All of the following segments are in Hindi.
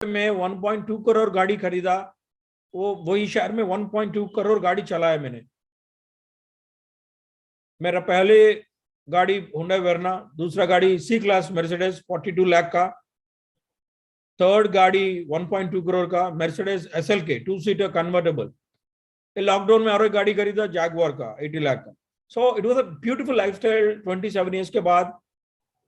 में 1.2 करोड़ गाड़ी खरीदा, वो वही शहर में 1.2 करोड़ गाड़ी चलाया मैंने। मेरा पहले गाड़ी होंडा वेरना, दूसरा गाड़ी सी क्लास मर्सिडीज 42 लाख का, थर्ड गाड़ी 1.2 करोड़ का Mercedes SLK 2 seater convertible. Lockdown में और एक गाड़ी खरीदा जैगवार का 80 लाख का। So it was a beautiful lifestyle. 27 years के बाद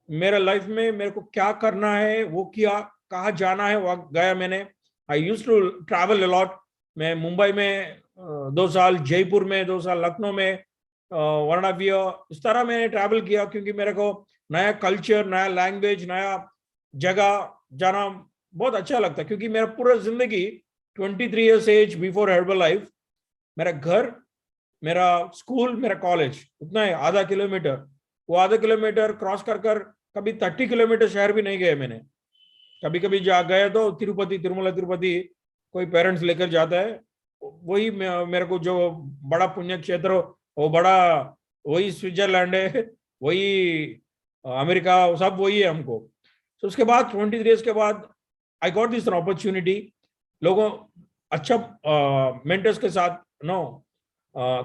मेरा लाइफ में मेरे को क्या करना है वो किया, कहाँ जाना है वहां गया मैंने। आई यूज टू ट्रैवल अलॉट। मैं मुंबई में 2 साल, जयपुर में 2 साल, लखनऊ में 1.5 ईयर, इस तरह मैंने ट्रैवल किया, क्योंकि मेरे को नया कल्चर, नया लैंग्वेज, नया जगह जाना बहुत अच्छा लगता है। क्योंकि मेरा पूरा जिंदगी 23 years as before Herbalife, मेरा घर, मेरा स्कूल, मेरा कॉलेज उतना है, आधा किलोमीटर। वो आधा किलोमीटर क्रॉस कर कर कभी 30 किलोमीटर शहर भी नहीं गए मैंने। कभी कभी जा गए तो तिरुपति, तिरुमला तिरुपति कोई पेरेंट्स लेकर जाता है, वही मेरे को जो बड़ा पुण्य क्षेत्र वो बड़ा, वही स्विट्जरलैंड है, वही अमेरिका, सब वही है हमको। तो उसके बाद 23 ईयर्स के बाद आई गॉट दिस अपॉर्चुनिटी। लोगों अच्छा मेंटर्स के साथ नो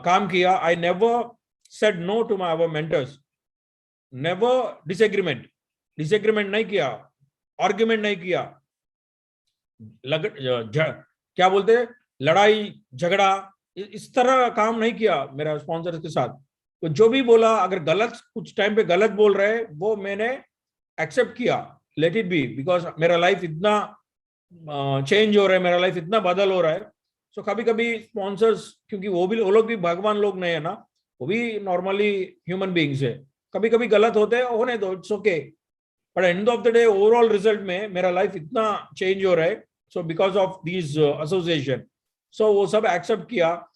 काम किया। I never said no to my mentors, never disagreement नहीं किया, आर्ग्यूमेंट नहीं किया, क्या बोलते हैं, लड़ाई झगड़ा, इस तरह काम नहीं किया मेरा स्पॉन्सर के साथ। तो जो भी बोला, अगर गलत कुछ टाइम पे गलत बोल रहे वो मैंने एक्सेप्ट किया, लेट इट बी, बिकॉज मेरा लाइफ इतना चेंज हो रहा है, मेरा लाइफ इतना बदल हो रहा है। सो कभी कभी स्पॉन्सर्स, क्योंकि वो लोग भी भगवान लोग नहीं है ना, वो भी नॉर्मली ह्यूमन बींग्स है, कभी कभी गलत होते हैं, होने दो, it's okay. But end of the day overall result में मेरा लाइफ इतना चेंज हो रहा है, so because of this association. So वो सब एक्सेप्ट किया।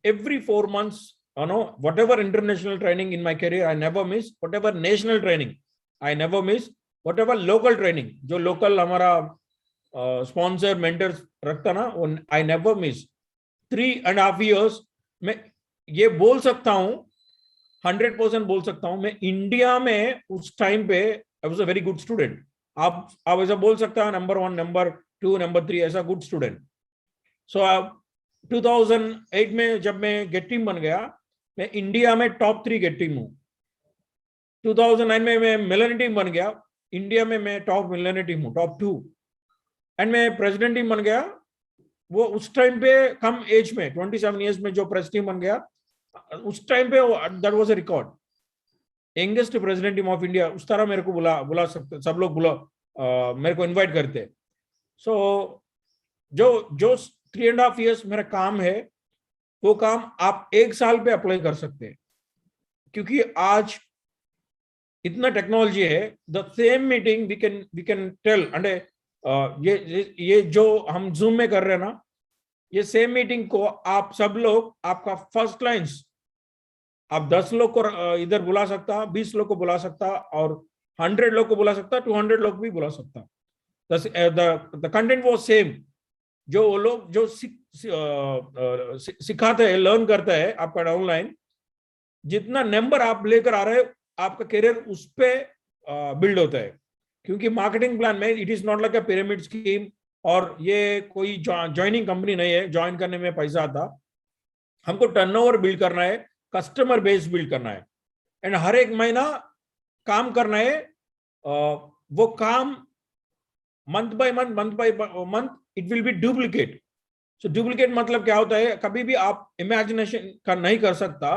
every 4 months, whatever international training in my career I never miss, whatever national training I never miss, whatever local training जो local हमारा स्पॉन्सर मेंटर्स रखता ना, वो आई नेवर मिस। 3.5 years में ये बोल सकता हूँ, 100% बोल सकता हूँ, मैं इंडिया में उस टाइम पे आई was a very good student. आप ऐसा बोल सकता है, नंबर 1, नंबर 2, नंबर 3 ऐसा गुड स्टूडेंट। सो 2008 में जब मैं गेट टीम बन गया, मैं इंडिया में टॉप 3 गेट टीम हूँ। 2009 में मैं मिलेनियर टीम बन गया, इंडिया में मैं टॉप मिलेनियर टीम हूँ, टॉप 2। एंड मैं प्रेसिडेंट टीम बन गया, वो उस टाइम पे कम एज में 27 ईयर्स में जो प्रेस टीम बन गया, उस टाइम पे that was a record, youngest president team of India. उस तरह मेरे को बुला सकते, सब लोग मेरे को इनवाइट करते। सो जो जो 3.5 years मेरा काम है, वो काम आप 1 साल पे अप्लाई कर सकते हैं, क्योंकि आज इतना टेक्नोलॉजी है। The same meeting we can tell, and ये जो हम जूम में कर रहे हैं ना, ये सेम मीटिंग को आप सब लोग, आपका फर्स्ट लाइन्स, आप 10 लोग को इधर बुला सकता, 20 लोग को बुला सकता, और 100 लोग को बुला सकता, 200 लोग भी बुला सकता। द कंटेंट वो सेम, जो वो लोग जो सिखाते हैं, लर्न करता है आपका ऑनलाइन, जितना नंबर आप लेकर आ रहे हो, आपका करियर उस पे बिल्ड होता है। क्योंकि मार्केटिंग प्लान में it is not like a pyramid scheme, और ये कोई ज्वाइनिंग कंपनी नहीं है, ज्वाइन करने में पैसा आता। हमको टर्नओवर बिल्ड करना है, कस्टमर बेस बिल्ड करना है, एंड हर एक महीना काम करना है। वो काम month by month it will be duplicate. So duplicate मतलब क्या होता है, कभी भी आप इमेजिनेशन का नहीं कर सकता।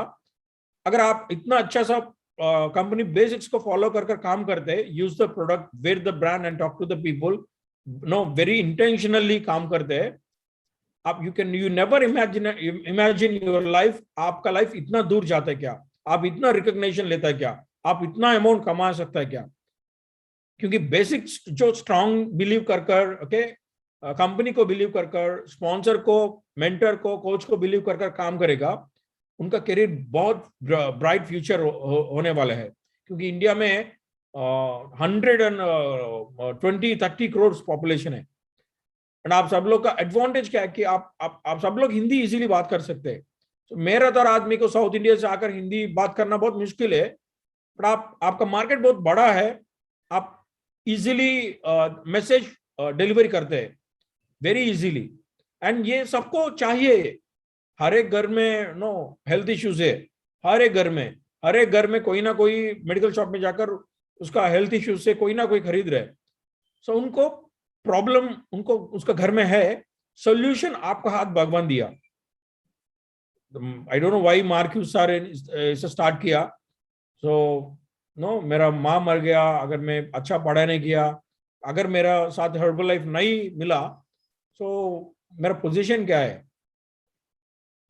अगर आप इतना अच्छा सा कंपनी बेसिक्स को फॉलो कर काम करते हैं, use the product, where the brand and talk to the people, no very intentionally काम करते हैं, आप you never imagine your life, आपका लाइफ इतना दूर जाता है क्या, आप इतना रिकॉग्निशन लेता है क्या, आप इतना अमाउंट कमा सकता है क्या। क्योंकि बेसिक्स जो स्ट्रांग बिलीव कर ओके, कंपनी को बिलीव कर, स्पॉन्सर को, मेंटर को, कोच को बिलीव कर काम करेगा, उनका करियर बहुत ब्राइट फ्यूचर होने वाला है। क्योंकि इंडिया में 120-30 करोड़ पॉपुलेशन है, एंड आप सब लोग का एडवांटेज क्या है कि आप सब लोग हिंदी इजीली बात कर सकते हैं। तो मेरा तो आदमी को साउथ इंडिया से आकर हिंदी बात करना बहुत मुश्किल है, बट आपका मार्केट बहुत बड़ा है, आप इजीली मैसेज डिलीवरी करते हैं। Very easily. एंड ये सबको चाहिए, हर एक घर में नो हेल्थ इश्यूज है, हर एक घर में कोई ना कोई मेडिकल शॉप में जाकर उसका हेल्थ इश्यूज से कोई ना कोई खरीद रहे। सो उनको प्रॉब्लम उनको उसका घर में है, सोल्यूशन आपका हाथ भगवान दिया। I don't know why Marcus sir इसे स्टार्ट किया। सो नो मेरा माँ मर गया, अगर मैं अच्छा पढ़ाई नहीं किया, अगर मेरा साथ हर्बल लाइफ नहीं मिला, सो मेरा पोजीशन क्या है?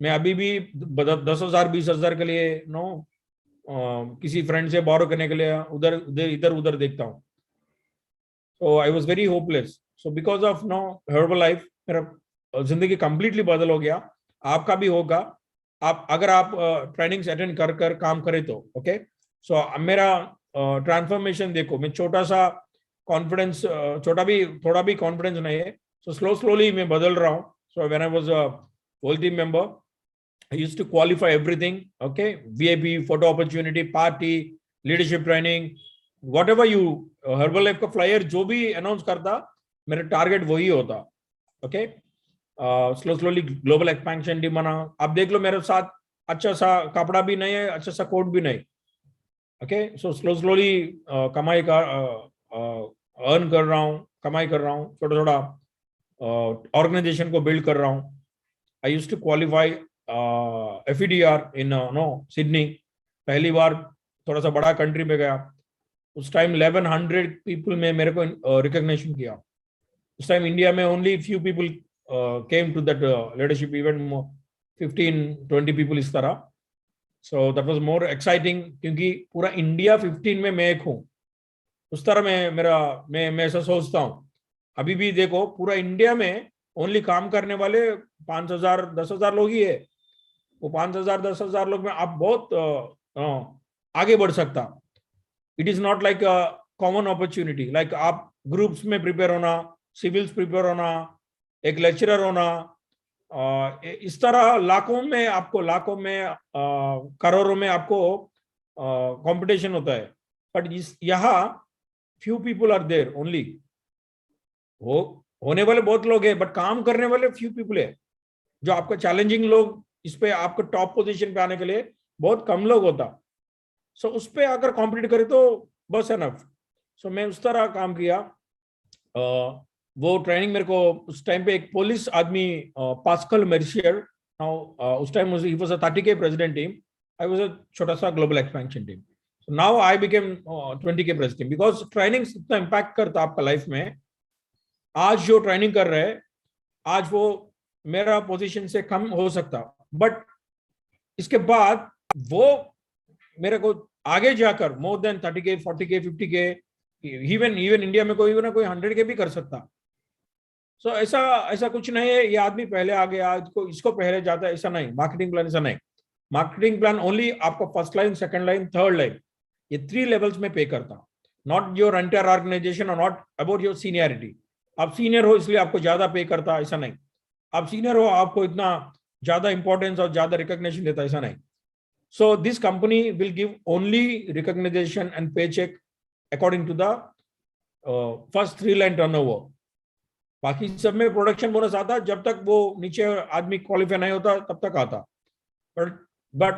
मैं अभी भी 10,000 20,000 के लिए नो किसी फ्रेंड से बोरो करने के लिए उधर उधर इधर उधर देखता हूँ। So I was very hopeless. So because of no Herbalife मेरा जिंदगी कंप्लीटली बदल हो गया। आपका भी होगा, आप अगर आप ट्रेनिंग्स अटेंड कर कर काम करें तो। ओके, सो मेरा ट्रांसफॉर्मेशन देखो, मैं छोटा सा कॉन्फिडेंस, छोटा भी थोड़ा भी कॉन्फिडेंस नहीं है, सो स्लोली मैं बदल रहा हूँ। So when I was a whole team member, I used to qualify everything, okay? VIP, photo opportunity, party, leadership training, whatever you, Herbalife का flyer जो भी announce करता, मेरा target वही होता, okay? Slowly global expansion team बना। आप देख लो मेरे साथ अच्छा सा कपड़ा भी नहीं है, अच्छा सा कोट भी नहीं, okay? So slowly कमाई का earn कर रहा हूँ, कमाई कर रहा हूँ, छोटा छोटा organization को build कर रहा हूँ। I used to qualify FEDR in Sydney, पहली बार थोड़ा सा बड़ा कंट्री में गया। उस टाइम 1100 पीपल में मेरे को रिकॉग्निशन किया। उस टाइम इंडिया में only few people came to that leadership event, 15-20 people इस तरह। So that was more exciting, क्योंकि पूरा इंडिया 15 में मैं एक हूँ, उस तरह मैं ऐसा सोचता हूँ। अभी भी देखो पूरा इंडिया में ओनली काम करने वाले 5,000 10,000 लोग ही है। वो 5,000 10,000 लोग में आप बहुत आगे बढ़ सकता। It is not like a common opportunity, like आप ग्रुप्स में प्रिपेयर होना, सिविल्स प्रिपेयर होना, एक लेक्चरर होना, इस तरह लाखों में करोड़ों में आपको कंपटीशन होता है। बट यहाँ few people are there only. होने वाले बहुत लोग हैं, बट काम करने वाले फ्यू पीपल है। जो आपका चैलेंजिंग लोग, इस पे आपको टॉप पोजीशन पे आने के लिए बहुत कम लोग होता। सो उस पे अगर कॉम्पिटिट करे तो बस एनफ। सो मैं उस तरह काम किया। वो ट्रेनिंग मेरे को उस टाइम पे एक पुलिस आदमी, पास्कल मेर्शियर, उस time he was a 30K president team, I was अ छोटा सा global expansion team. So now I became 20K president, because training इतना इम्पैक्ट करता आपका लाइफ में। आज जो ट्रेनिंग कर रहे हैं, आज वो मेरा पोजीशन से कम हो सकता, बट इसके बाद वो मेरे को आगे जाकर more than 30K 40K 50K, even India में कोई ना कोई 100K भी कर सकता। सो ऐसा ऐसा कुछ नहीं है ये आदमी पहले आ गया इसको पहले जाता है, ऐसा नहीं। मार्केटिंग प्लान ऐसा नहीं। मार्केटिंग प्लान ओनली आपको first line, second line, third line, ये 3 लेवल्स में पे करता। नॉट योर एंटायर ऑर्गेनाइजेशन और नॉट अबाउट योर सीनियरिटी। आप सीनियर हो इसलिए आपको ज्यादा पे करता, ऐसा नहीं। आप सीनियर हो आपको इतना ज्यादा इंपॉर्टेंस और ज्यादा रिकॉग्निशन देता, ऐसा नहीं। So this company will give only recognition and paycheck according to the first 3 line turnover. बाकी सब में प्रोडक्शन बोनस आता, जब तक वो नीचे आदमी क्वालिफाई नहीं होता तब तक आता। But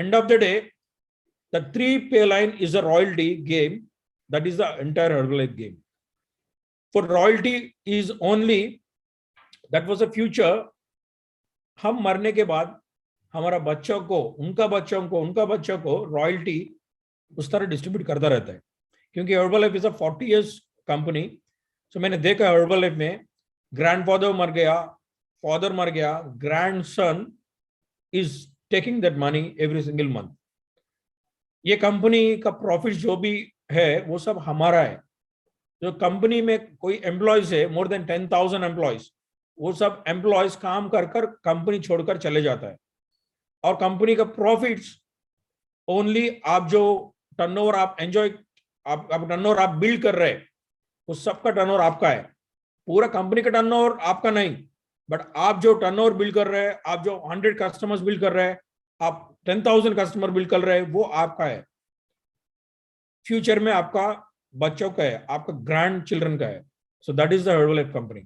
end of the day, the 3 pay line is a royalty game. That is the entire Herbalife game. For royalty is only, that was a future. हम मरने के बाद हमारा बच्चों को उनका बच्चों को रॉयल्टी उस तरह डिस्ट्रीब्यूट करता रहता है, क्योंकि Herbalife is a 40 years company. So मैंने देखा हर्बलाइफ में ग्रैंडफादर मर गया, फादर मर गया, grandson is taking that money every single month. ये कंपनी का प्रॉफिट जो भी है वो सब हमारा है। जो कंपनी में कोई एम्प्लॉयज है, मोर देन 10,000 एम्प्लॉयज, वो सब एम्प्लॉयज काम कर कर कंपनी छोड़कर चले जाता है। और कंपनी का प्रॉफिट्स ओनली आप जो टर्नओवर आप एंजॉय, आप टर्नओवर आप बिल्ड कर रहे हैं, उस सबका टर्नओवर आपका है। पूरा कंपनी का टर्नओवर आपका नहीं, बट आप जो टर्नओवर बिल्ड कर रहे हैं, आप जो 100 कस्टमर्स बिल्ड कर रहे हैं, आप 10,000 कस्टमर बिल्ड कर रहे हैं, वो आपका है। फ्यूचर में आपका बच्चों का है, आपका ग्रैंड चिल्ड्रन का है। So that is the Herbalife company.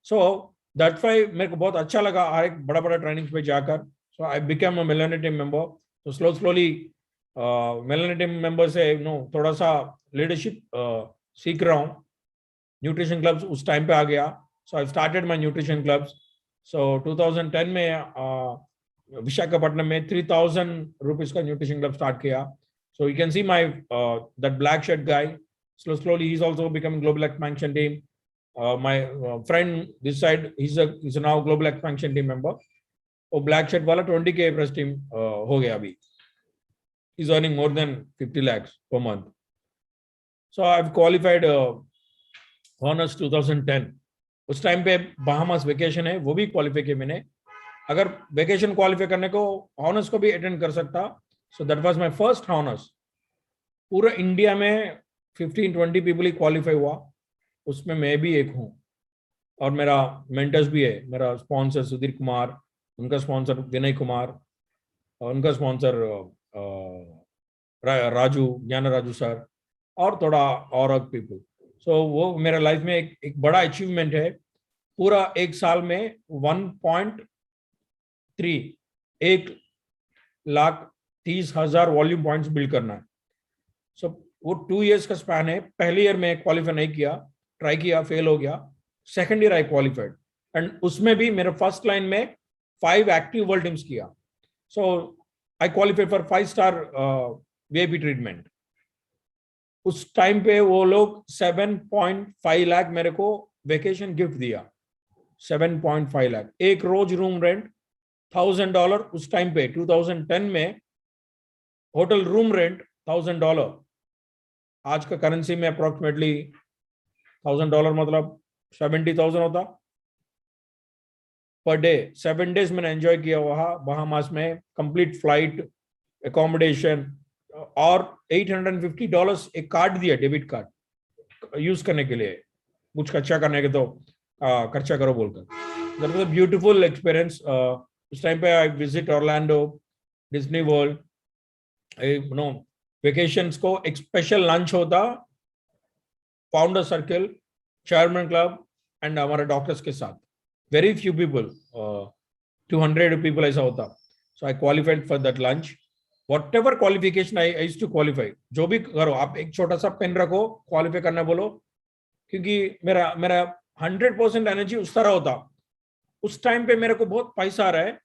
So that's why मेरे को बहुत अच्छा लगा हर एक बड़ा बड़ा ट्रेनिंग्स पे जाकर. So I become a millionaire team member. तो स्लोली मिलियनेयर टीम मेंबर से थोड़ा सा लीडरशिप सीख रहा हूँ. न्यूट्रिशन क्लब्स उस टाइम पे आ गया. So I started my nutrition clubs. So 2010 में विशाखापट्टनम में 3000 रुपीज का न्यूट्रिशन क्लब स्टार्ट किया. So you can see my that black shirt guy. Slowly he's also becoming global expansion team. My friend this side, he's now global expansion team member. और black shirt वाला 20K press team हो गया अभी. He's earning more than 50 lakhs per month. So I've qualified Honors 2010. उस टाइम पे बहामास वेकेशन है, वो भी क्वालिफाई किया मैंने. अगर वेकेशन क्वालिफाई करने को Honors को भी अटेंड कर सकता. So that was my first Honors. पूरा इंडिया में 15-20 पीपल ही क्वालिफाई हुआ, उसमें मैं भी एक हूँ. और मेरा मेंटर्स भी है. मेरा स्पॉन्सर सुधीर कुमार, उनका स्पॉन्सर विनय कुमार, और उनका स्पॉन्सर राजू, ज्ञान राजू सर, और थोड़ा और पीपल. सो वो मेरा लाइफ में एक बड़ा अचीवमेंट है. पूरा एक साल में 1.30 वॉल्यूम पॉइंट्स बिल्ड करना है. सो वो 2 इयर्स का स्पैन है. पहले ईयर में क्वालिफाई नहीं किया, ट्राई किया, फेल हो गया. Second year I qualified, and उसमें भी मेरे फर्स्ट लाइन में 5 एक्टिव वर्ल्ड टीम्स किया. So I qualified for 5-star VIP treatment. उस टाइम पे वो लोग 7.5 लाख मेरे को वेकेशन गिफ्ट दिया. 7.5 लाख. एक रोज रूम रेंट $1,000 उस टाइम पे 2010 में. Hotel room rent $1,000. आज का करेंसी में अप्रोक्सीमेटली $1,000 मतलब 70,000 होता पर डे. 7 days मैंने एंजॉय किया वहां बहामास में. कंप्लीट फ्लाइट, एकोमोडेशन, और $850 एक कार्ड दिया, डेबिट कार्ड यूज करने के लिए. कुछ खर्चा करने के तो खर्चा करो बोलकर. That was a beautiful experience. उस टाइम पे I visit Orlando, Disney World. Vacations को एक स्पेशल लंच होता founder circle, chairman club and हमारे डॉक्टर्स के साथ. वेरी फ्यू पीपल, 200 पीपल ऐसा होता. So I qualified for that lunch. Whatever qualification I used to qualify. जो भी करो आप, एक छोटा सा पेन रखो, क्वालिफाई करना बोलो, क्योंकि मेरा 100% एनर्जी उस तरह होता. उस टाइम पे मेरे को बहुत पैसा आ रहा है.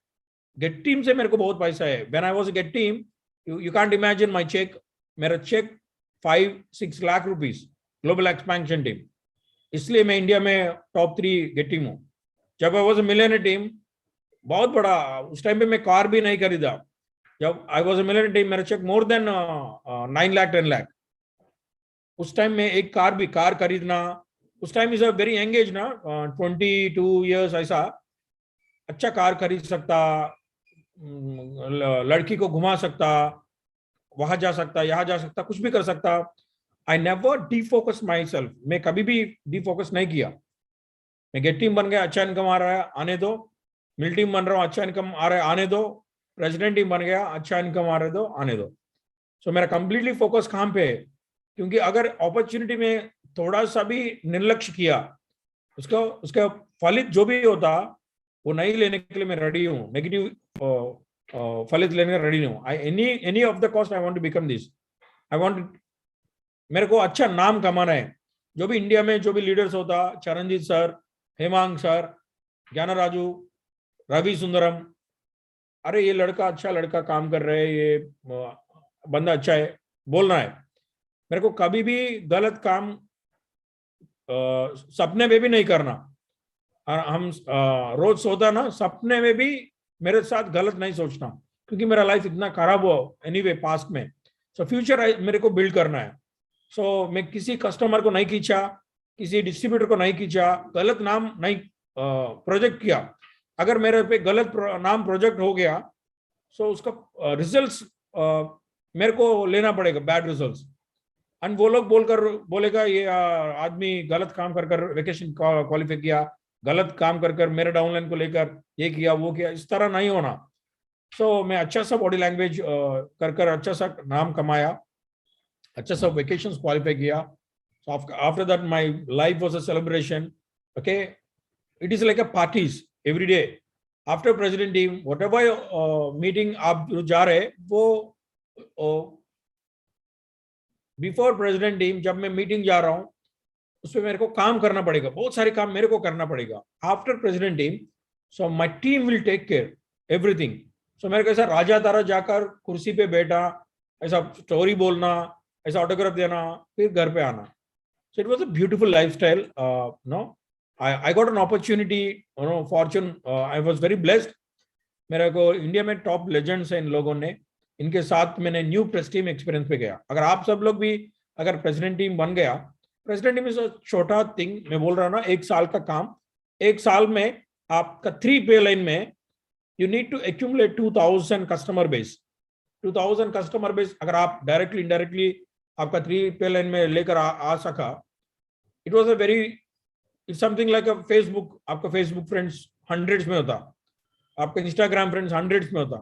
गेट टीम से मेरे को बहुत पैसा है. When I was a GET team, you can't imagine my check. मेरा check 5-6 lakh rupees global expansion team. इसलिए मैं इंडिया में टॉप 3 गेट टीम हूँ. जब I was a millionaire team, बहुत बड़ा, उस टाइम पे मैं कार भी नहीं खरीदा. जब I was a millionaire team मेरा check more than 9 lakh 10 lakh. उस टाइम में एक कार खरीदना, उस time is a very young age ना, 22 years ऐसा. अच्छा कार खरीद सकता, लड़की को घुमा सकता, वहां जा सकता, यहाँ जा सकता, कुछ भी कर सकता. I never defocus my self. मैं कभी भी डिफोकस नहीं किया. मैं गेट टीम बन गया, अच्छा इनकम आ रहा है, आने दो. मिल टीम बन रहा हूँ, अच्छा इनकम आ रहा है, आने दो. प्रेसिडेंट टीम बन गया, अच्छा इनकम आ रहे दो, आने दो. सो मेरा कंप्लीटली फोकस काम पे है. क्योंकि अगर अपॉर्चुनिटी में थोड़ा सा भी निर्लक्ष्य किया, उसका फलित जो भी होता वो नहीं लेने के लिए मैं रेडी हूँ. नेगेटिव फलित लेने का रेडी हूँ. Any of the cost I want to become this. I want, मेरे को अच्छा नाम कमाना है. जो भी इंडिया में जो भी लीडर्स होता, चरणजीत सर, हेमांग सर, ज्ञान राजू, रवि सुंदरम, अरे ये लड़का अच्छा लड़का काम कर रहे है, ये बंदा अच्छा है, बोलना है. मेरे को कभी भी गलत काम सपने में भी नहीं करना. हम रोज सोता ना, सपने में भी मेरे साथ गलत नहीं सोचना, क्योंकि मेरा लाइफ इतना खराब हुआ एनीवे पास्ट में. सो फ्यूचर मेरे को बिल्ड करना है. सो मैं किसी कस्टमर को नहीं खींचा, किसी डिस्ट्रीब्यूटर को नहीं खींचा, गलत नाम नहीं प्रोजेक्ट किया. अगर मेरे पे गलत नाम प्रोजेक्ट हो गया, सो उसका रिजल्ट्स मेरे को लेना पड़ेगा, बैड रिजल्ट्स. एंड वो लोग बोलेगा ये आदमी गलत काम कर वेकेशन क्वालिफाई किया, गलत काम कर मेरे डाउनलाइन को लेकर ये किया वो किया. इस तरह नहीं होना. सो मैं अच्छा सा बॉडी लैंग्वेज कर अच्छा सा नाम कमाया, अच्छा सा वेकेशंस क्वालिफाई किया. So after that my life was a celebration. Okay, it is like a parties every day after president team what ever meeting आप जो जा रहे वो बिफोर प्रेसिडेंट टीम जब मैं मीटिंग जा रहा हूँ उसमें मेरे को काम करना पड़ेगा, बहुत सारे काम मेरे को करना पड़ेगा. After president team so my team will take care everything. सो मेरे को ऐसा राजा तारा जाकर कुर्सी पे बैठा, ऐसा स्टोरी बोलना, ऐसा ऑटोग्राफ देना, फिर घर पे आना. So it was a beautiful lifestyle. No I got an opportunity, fortune. I was very blessed. मेरे को इंडिया में टॉप लेजेंड्स हैं इन लोगों ने, इनके साथ मैंने न्यू प्रेस टीम एक्सपीरियंस पे गया. अगर आप सब लोग भी अगर प्रेसिडेंट टीम बन गया, प्रेसिडेंट टीम इज अ छोटा थिंग, मैं बोल रहा हूँ ना, 1 साल का काम. 1 साल में आपका 3 पे लाइन में you need to accumulate 2000 customer base. 2000 customer base अगर आप डायरेक्टली इनडायरेक्टली आपका 3 पे लाइन में लेकर आ सका, it was a very, it's something like a Facebook. आपका फेसबुक फ्रेंड्स हंड्रेड्स में होता, आपका इंस्टाग्राम फ्रेंड्स हंड्रेड्स में होता.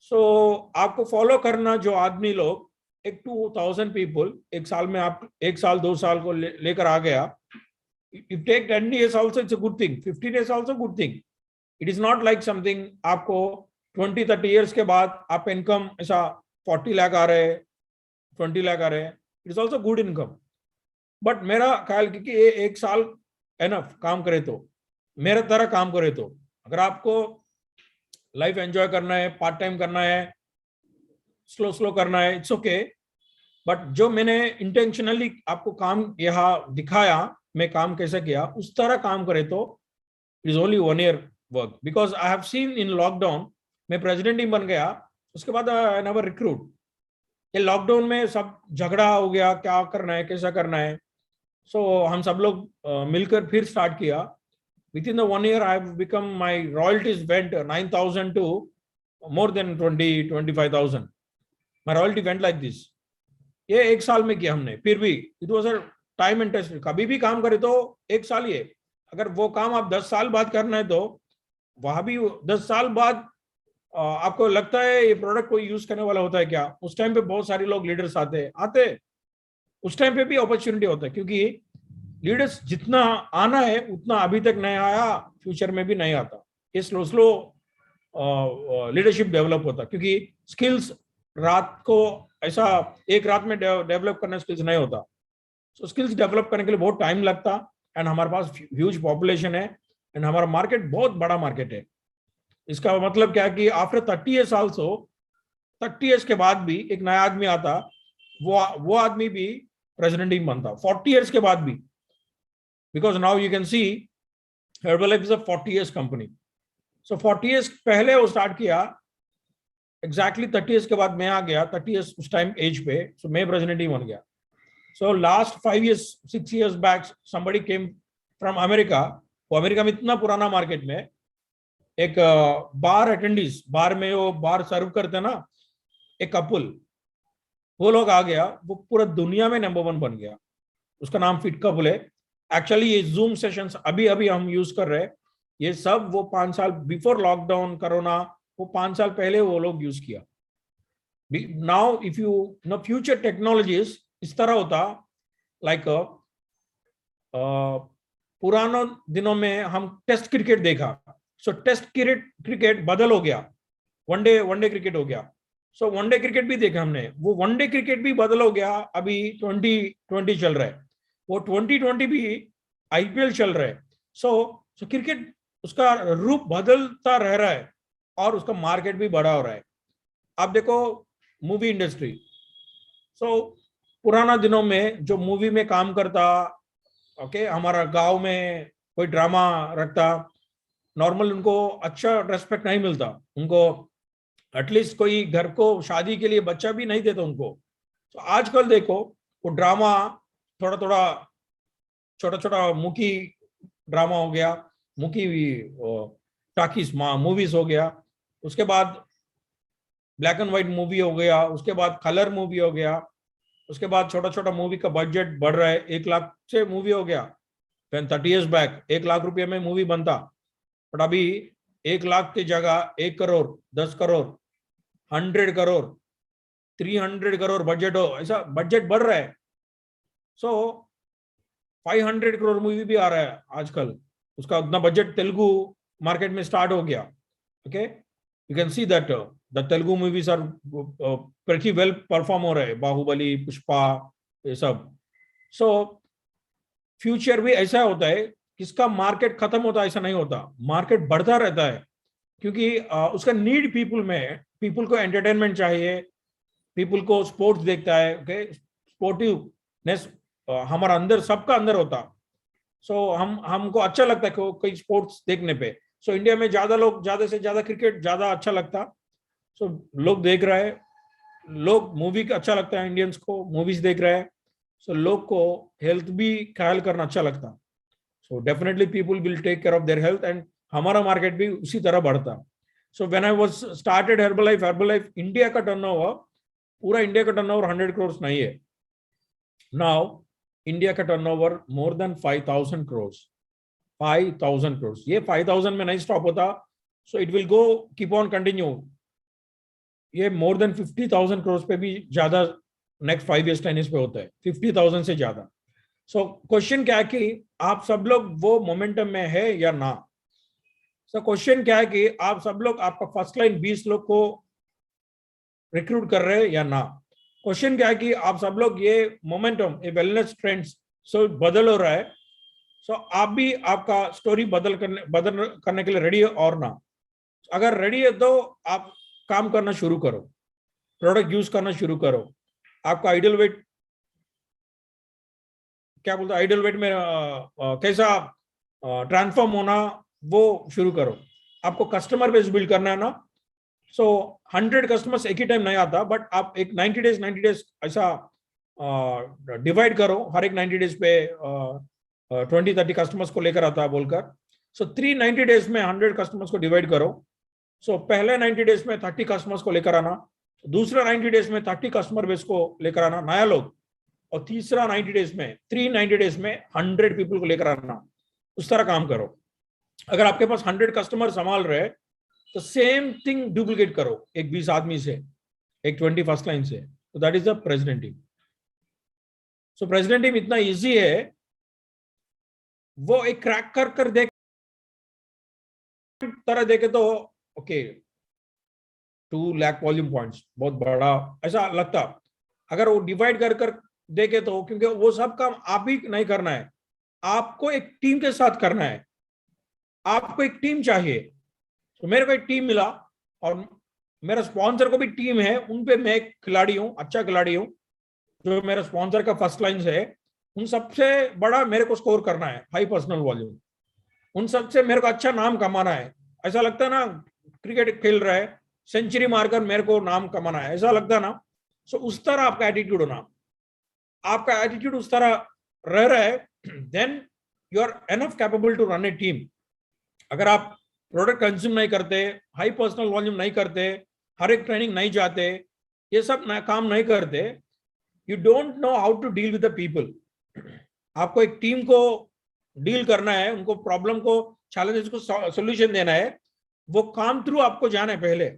सो आपको फॉलो करना जो आदमी लोग, एक 2000 पीपल एक साल में, आप 1 साल 2 साल को लेकर आ गया. If take 10 years also it's a good thing, 15 years also good thing. It is not like something आपको 20-30 years के बाद आप इनकम ऐसा 40 लाख आ रहे, 20 लाख आ रहे, it is also good income. But मेरा ख्याल कि ये 1 साल एनफ काम करे तो, मेरे तरह काम करे तो. अगर आपको लाइफ एंजॉय करना है, पार्ट टाइम करना है, स्लो स्लो करना है, इट्स ओके. बट जो मैंने इंटेंशनली आपको काम यहाँ दिखाया, मैं काम कैसे किया, उस तरह काम करे तो it is only 1 year work. Because I have seen in lockdown, मैं प्रेसिडेंट ही बन गया, उसके बाद आई नेवर रिक्रूट. ये लॉकडाउन में सब झगड़ा हो गया, क्या करना है, कैसा करना है. सो हम सब लोग मिलकर फिर स्टार्ट किया. Within the 1 year, I have become, my royalties went 9,000 to more than 20-25,000. My royalty went like this. ये 1 साल में किया हमने. फिर भी it was a time and test. कभी भी काम करे तो 1 साल ही है. अगर वो काम आप 10 साल बाद करना है तो वहां भी 10 साल बाद आपको लगता है ये प्रोडक्ट कोई यूज करने वाला होता है क्या, उस टाइम पे बहुत सारे लोग लीडर्स आते उस टाइम पे भी अपॉर्चुनिटी होता है. क्योंकि लीडर्स जितना आना है उतना अभी तक नहीं आया, फ्यूचर में भी नहीं आता. ये स्लो स्लो लीडरशिप डेवलप होता, क्योंकि स्किल्स रात को ऐसा एक रात में डेवलप करना स्किल्स नहीं होता. सो स्किल्स डेवलप करने के लिए बहुत टाइम लगता. एंड हमारे पास ह्यूज पॉपुलेशन है एंड हमारा मार्केट बहुत बड़ा मार्केट है. इसका मतलब क्या है कि आफ्टर 30 years आल्सो, 30 years के बाद भी एक नया आदमी आता, वो आदमी भी प्रेसिडेंट ही बनता 40 years के बाद भी. Because now you can see Herbalife is a 40 years company. So 40 years पहले वो स्टार्ट किया, exactly 30 years के बाद मैं आ गया, 30 years उस टाइम एज पे, so मैं प्रेसिडेंट ही बन गया. So last 5 years 6 years back somebody came from America. वो अमेरिका में इतना पुराना मार्केट में एक बार अटेंडीज, बार में वो बार सर्व करते ना, एक कपल, वो लोग आ गया, वो पूरा दुनिया में नंबर 1 बन गया. उसका नाम फिट कपल है. एक्चुअली ये जूम सेशंस अभी अभी हम यूज कर रहे हैं, ये सब वो 5 साल बिफोर लॉकडाउन कोरोना, वो 5 साल पहले वो लोग यूज किया. Now if you know future technologies इस तरह होता, लाइक पुरानों दिनों में हम टेस्ट क्रिकेट देखा. सो टेस्ट क्रिकेट बदल हो गया, वनडे क्रिकेट हो गया. सो वनडे क्रिकेट भी देखा हमने, वो वनडे क्रिकेट भी बदल हो गया. अभी 2020 चल रहा है, वो 2020 भी आईपीएल चल रहा है. सो क्रिकेट उसका रूप बदलता रह रहा है और उसका मार्केट भी बड़ा हो रहा है. आप देखो मूवी इंडस्ट्री. सो पुराना दिनों में जो मूवी में काम करता, ओके, हमारा गांव में कोई ड्रामा रखता, नॉर्मल उनको अच्छा रेस्पेक्ट नहीं मिलता, उनको एटलीस्ट कोई घर को शादी के लिए बच्चा भी नहीं देता उनको. तो आजकल देखो वो ड्रामा थोड़ा थोड़ा छोटा छोटा मुखी ड्रामा हो गया, मुखी टाकीज मूवीज हो गया, उसके बाद ब्लैक एंड व्हाइट मूवी हो गया, उसके बाद कलर मूवी हो गया, उसके बाद छोटा छोटा मूवी का बजट बढ़ रहा है. 1 लाख से मूवी हो गया. 30 years बैक 1 लाख रुपये में मूवी बनता, बट अभी 1 लाख की जगह 1 करोड़, 10 करोड़, 100 करोड़, 300 करोड़ बजट हो, ऐसा बजट बढ़ रहा है. सो 500 करोड़ मूवी भी आ रहा है आजकल. उसका उतना बजट तेलुगु मार्केट में स्टार्ट हो गया. Okay, you can see that the Telugu movies are pretty well perform हो रहे, बाहुबली, पुष्पा, ये सब. सो फ्यूचर भी ऐसा होता है, किसका मार्केट खत्म होता है ऐसा नहीं होता, मार्केट बढ़ता रहता है, क्योंकि उसका नीड पीपल में है. पीपल को एंटरटेनमेंट चाहिए, पीपल को स्पोर्ट्स देखता है. ओके, स्पोर्टिवनेस हमारा अंदर, सबका अंदर होता. सो हमको अच्छा लगता है कोई स्पोर्ट्स देखने पे. सो इंडिया में ज्यादा से ज्यादा क्रिकेट ज्यादा अच्छा लगता. सो लोग देख रहे हैं, लोग मूवी का अच्छा लगता है, इंडियंस को मूवीज देख रहे हैं. सो लोग को हेल्थ भी ख्याल करना अच्छा लगता. So definitely people will take care of their health, and हमारा मार्केट भी उसी तरह बढ़ता. So when I was started Herbalife India का टर्नओवर, पूरा इंडिया का टर्नओवर 100 करोड़ नहीं है. नाउ इंडिया का turnover more than 5,000 crore. 5,000 crore. ये 5,000 में नहीं स्टॉप होता. So it will go keep on continue. ये मोर देन 50,000 करोड़ पे भी ज्यादा नेक्स्ट 5 years 10 years पे होता है, 50,000 से ज्यादा. सो क्वेश्चन क्या है कि आप सब लोग वो मोमेंटम में है या ना. सो क्वेश्चन क्या है कि आप सब लोग, आपका फर्स्ट लाइन 20 लोग को रिक्रूट कर रहे हैं या ना. क्वेश्चन क्या है कि आप सब लोग ये मोमेंटम, ये वेलनेस ट्रेंड्स सो बदल हो रहा है. सो आप भी आपका स्टोरी बदल करने के लिए रेडी है और ना. अगर रेडी है तो आप काम करना शुरू करो, प्रोडक्ट यूज करना शुरू करो. आपका आइडियल वेट क्या बोलते हैं, आइडियल वेट में कैसा ट्रांसफॉर्म होना, वो शुरू करो. आपको कस्टमर बेस बिल्ड करना है ना. सो 100 कस्टमर्स एक ही टाइम नहीं आता, बट आप एक 90 डेज ऐसा डिवाइड करो. हर एक 90 डेज पे 20-30 कस्टमर्स को लेकर आता है बोलकर. सो 390 डेज में 100 कस्टमर्स को डिवाइड करो. सो पहले 90 डेज में 30 कस्टमर्स को लेकर आना, दूसरा 90 डेज में 30 कस्टमर बेस को लेकर आना, नया लोग, और तीसरा 90 डेज में 390 डेज में 100 पीपल को लेकर आना. उस तरह काम करो. अगर आपके पास 100 कस्टमर संभाल रहे तो सेम थिंग डुप्लीकेट करो, एक 20 आदमी से, एक 20 फर्स्ट लाइन से. तो that is the president team. So president team इतना इजी है, वो एक क्रैक कर देख तरह देखे तो ओके 2 लाख वॉल्यूम पॉइंट्स बहुत बड़ा ऐसा लगता. अगर वो डिवाइड कर देखे तो, क्योंकि वो सब काम आप ही नहीं करना है, आपको एक टीम के साथ करना है. आपको एक टीम चाहिए. तो मेरे को एक टीम मिला, और मेरा स्पॉन्सर को भी टीम है. उन पे मैं एक खिलाड़ी हूं, अच्छा खिलाड़ी हूं. जो मेरा स्पॉन्सर का फर्स्ट लाइन है, उन सबसे बड़ा मेरे को स्कोर करना है, हाई पर्सनल वॉल्यूम. उन सबसे मेरे को अच्छा नाम कमाना है. ऐसा लगता है ना, क्रिकेट खेल रहा है, सेंचुरी मारकर मेरे को नाम कमाना है, ऐसा लगता है ना. सो उस तरह आपका एटीट्यूड होना. आपका एटीट्यूड उस तरह रह रहा है, then you are enough capable to run a team. अगर आप प्रोडक्ट कंज्यूम नहीं करते, हाई पर्सनल वॉल्यूम नहीं करते, हर एक ट्रेनिंग नहीं जाते, ये सब काम नहीं करते, you don't know how to deal with the people. आपको एक टीम को डील करना है, उनको प्रॉब्लम को, चैलेंजेस को सोल्यूशन देना है, वो काम थ्रू आपको जाना है पहले,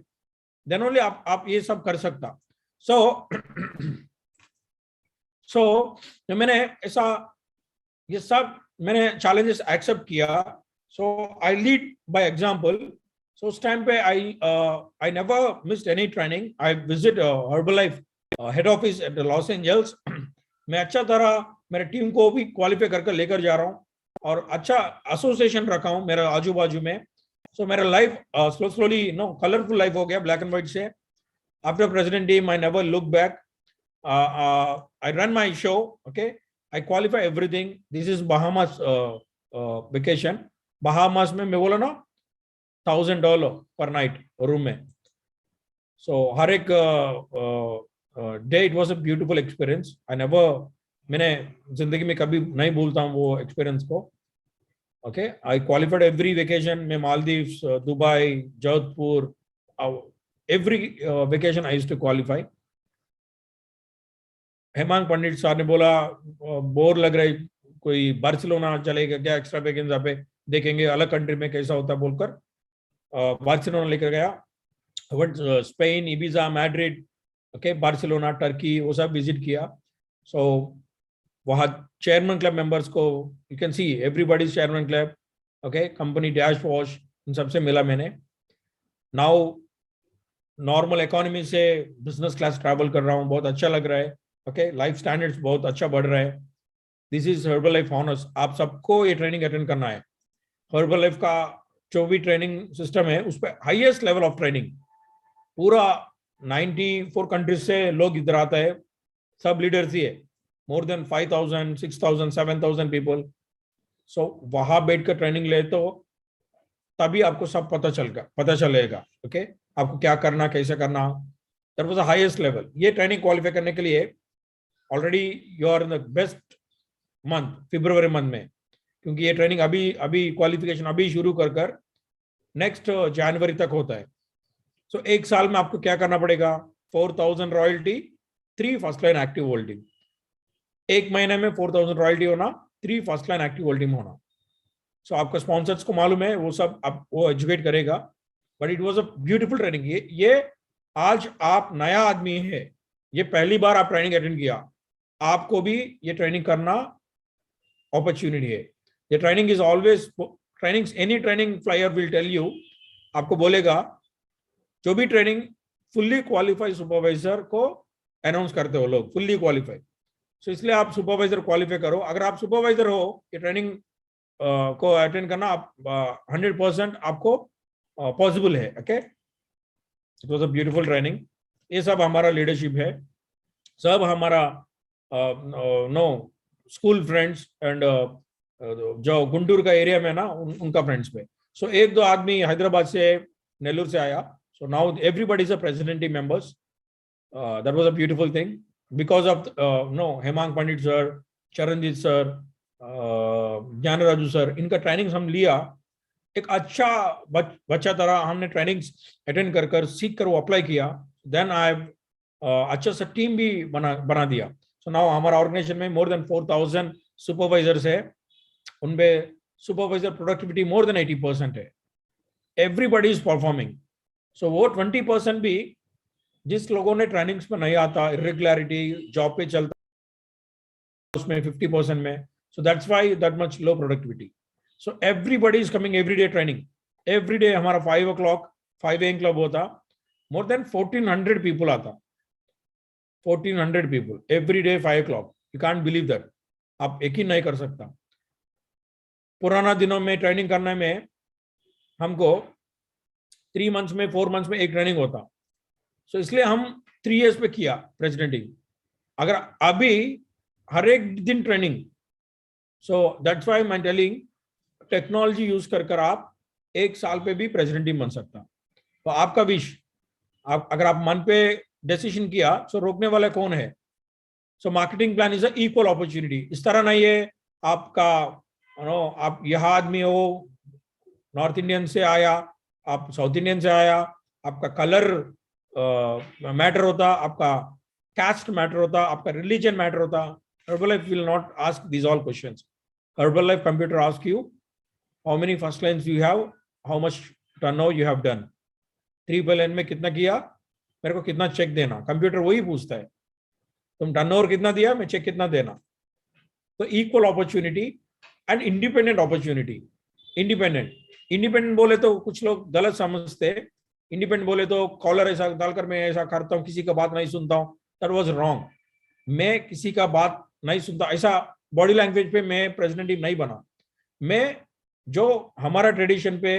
देन ओनली आप ये सब कर सकता. सो मैंने ऐसा ये सब मैंने चैलेंजेस एक्सेप्ट किया. So I lead by example. So उस टाइम पे I never missed any training. I visit Herbalife head office at Los Angeles. मैं अच्छा तरह मेरे टीम को भी क्वालिफाई करके लेकर जा रहा हूँ, और अच्छा एसोसिएशन रखा हूँ मेरे आजू बाजू में. सो मेरा लाइफ स्लोली कलरफुल लाइफ हो गया, ब्लैक एंड व्हाइट से. After president team I never look back. I run my show. Okay, I qualify everything. This is Bahamas vacation. Bahamas में मैं बोला ना $1,000 पर नाइट रूम में. सो हर एक day it was a beautiful experience. I never, मैंने जिंदगी में कभी नहीं भूलता हूँ वो एक्सपीरियंस को. Okay, I qualified every vacation में, Maldives, Dubai, Jodhpur, every vacation I used to qualify. Hemang Pandit sir ने बोला बोर लग रहा है, कोई बार्सिलोना चलेगा क्या, एक्स्ट्रा वेकेशन पे देखेंगे अलग कंट्री में कैसा होता है बोलकर बार्सिलोना लेकर गया. Spain, Ibiza, Madrid, okay, Barcelona, Turkey, वो सब विजिट किया. सो वहाँ चेयरमैन क्लब मेंबर्स को, you can see everybody chairman club. Okay, company डैश वॉश, इन सबसे मिला मैंने। नाउ नॉर्मल इकोनॉमी से बिजनेस क्लास ट्रैवल कर रहा हूँ, बहुत अच्छा लग रहा है। ओके, लाइफ स्टैंडर्ड्स बहुत अच्छा बढ़ रहा है। This is herbal life honours, आप सबको ये ट्रेनिंग अटेंड करना है। हर्बल लाइफ का जो भी ट्रेनिंग सिस्टम है उस पर हाईएस्ट लेवल ऑफ ट्रेनिंग, पूरा 94 कंट्रीज से लोग इधर आता है, सब लीडर्स ही है, मोर देन 5,000 6,000 7,000 पीपल। सो वहां बैठकर ट्रेनिंग ले तो तभी आपको सब पता चलेगा। ओके, आपको क्या करना, कैसे करना, that was the highest level. ये ट्रेनिंग क्वालिफाई करने के लिए already you are in the best month, फरवरी मंथ में, क्योंकि ये ट्रेनिंग अभी अभी क्वालिफिकेशन अभी शुरू कर नेक्स्ट जनवरी तक होता है। सो एक साल में आपको क्या करना पड़ेगा, 4,000 royalty, 3 first line active holding. एक महीने में 4,000 रॉयल्टी होना, 3 फर्स्ट लाइन एक्टिव होल्डिंग होना। सो आपका स्पॉन्सर्स को मालूम है, वो सब आप वो एजुकेट करेगा। But it was a beautiful training. ये आज आप नया आदमी है, ये पहली बार आप ट्रेनिंग अटेंड किया, आपको भी ये ट्रेनिंग करना अपॉर्चुनिटी है। ये training is always training, any training flyer will tell you, आपको बोलेगा जो भी ट्रेनिंग फुल्ली क्वालिफाइड सुपरवाइजर को अनाउंस करते हो लोग, फुल्ली क्वालिफाइड। सो इसलिए आप सुपरवाइजर क्वालिफाई करो। अगर आप सुपरवाइजर हो, ये ट्रेनिंग को अटेंड करना आप 100% आपको पॉसिबल है। Okay, it was a beautiful training. ये सब हमारा लीडरशिप है, सब हमारा नो स्कूल फ्रेंड्स एंड जो गुंटूर का एरिया में ना उनका फ्रेंड्स पे। सो एक दो आदमी हैदराबाद से, नेल्लूर से आया। So now everybody is a president team members. That was a beautiful thing because of no Hemang Pandit sir, Charanjit sir, Gyan Raju sir, इनका ट्रेनिंग हम लिया। एक अच्छा बच्चा तरह हमने ट्रेनिंग्स अटेंड कर सीख कर वो अप्लाई किया। देन आई अच्छा सा टीम भी बना दिया। सो नाउ हमारा ऑर्गेनाइजेशन में मोर देन 4,000 सुपरवाइजर्स है, उनमें सुपरवाइजर प्रोडक्टिविटी मोर देन 80% है। Everybody is performing. सो वो 20% भी जिस लोगों ने ट्रेनिंग्स में नहीं आता, इरेगुलरिटी जॉब पे चलता, उसमें 50% में। So that's why that much low productivity. So everybody is coming everyday training. Everyday हमारा 5 o'clock 5 AM क्लब होता, मोर देन 1,400 पीपल आता, 1,400 people every day 5 o'clock। You can't believe that, आप यकीन नहीं कर सकता। पुराना दिनों में ट्रेनिंग करने में हमको 3 months में 4 months में एक ट्रेनिंग होता। सो इसलिए हम 3 years पे किया प्रेसिडेंट टीम। अगर अभी हर एक दिन training, so that's why I am telling, technology use कर आप एक साल पे भी प्रेसिडेंट टीम बन सकता। तो आपका विश, आप अगर आप मन पे डिसीजन किया, सो रोकने वाला कौन है। So marketing plan is a equal opportunity. इस तरह नहीं है आपका नो आप यहाँ आदमी हो, नॉर्थ इंडियन से आया, आप साउथ इंडियन से आया, आपका कलर मैटर होता, आपका कास्ट मैटर होता, आपका रिलीजन मैटर होता। Herbalife will not ask these all questions. Herbalife computer asks you how many first lines you have, how much turnover you have done, 3 में कितना किया, मेरे को कितना चेक देना। कंप्यूटर वही पूछता है, तुम टर्नओवर कितना दिया, मैं चेक कितना देना। तो equal opportunity and independent opportunity. Independent बोले तो कुछ लोग गलत समझते। इंडिपेंडेंट बोले तो कॉलर ऐसा डालकर मैं ऐसा करता हूँ, किसी का बात नहीं सुनता हूँ। That was wrong. मैं किसी का बात नहीं सुनता, ऐसा बॉडी लैंग्वेज पे मैं प्रेसिडेंट टीम नहीं बना। मैं जो हमारा ट्रेडिशन पे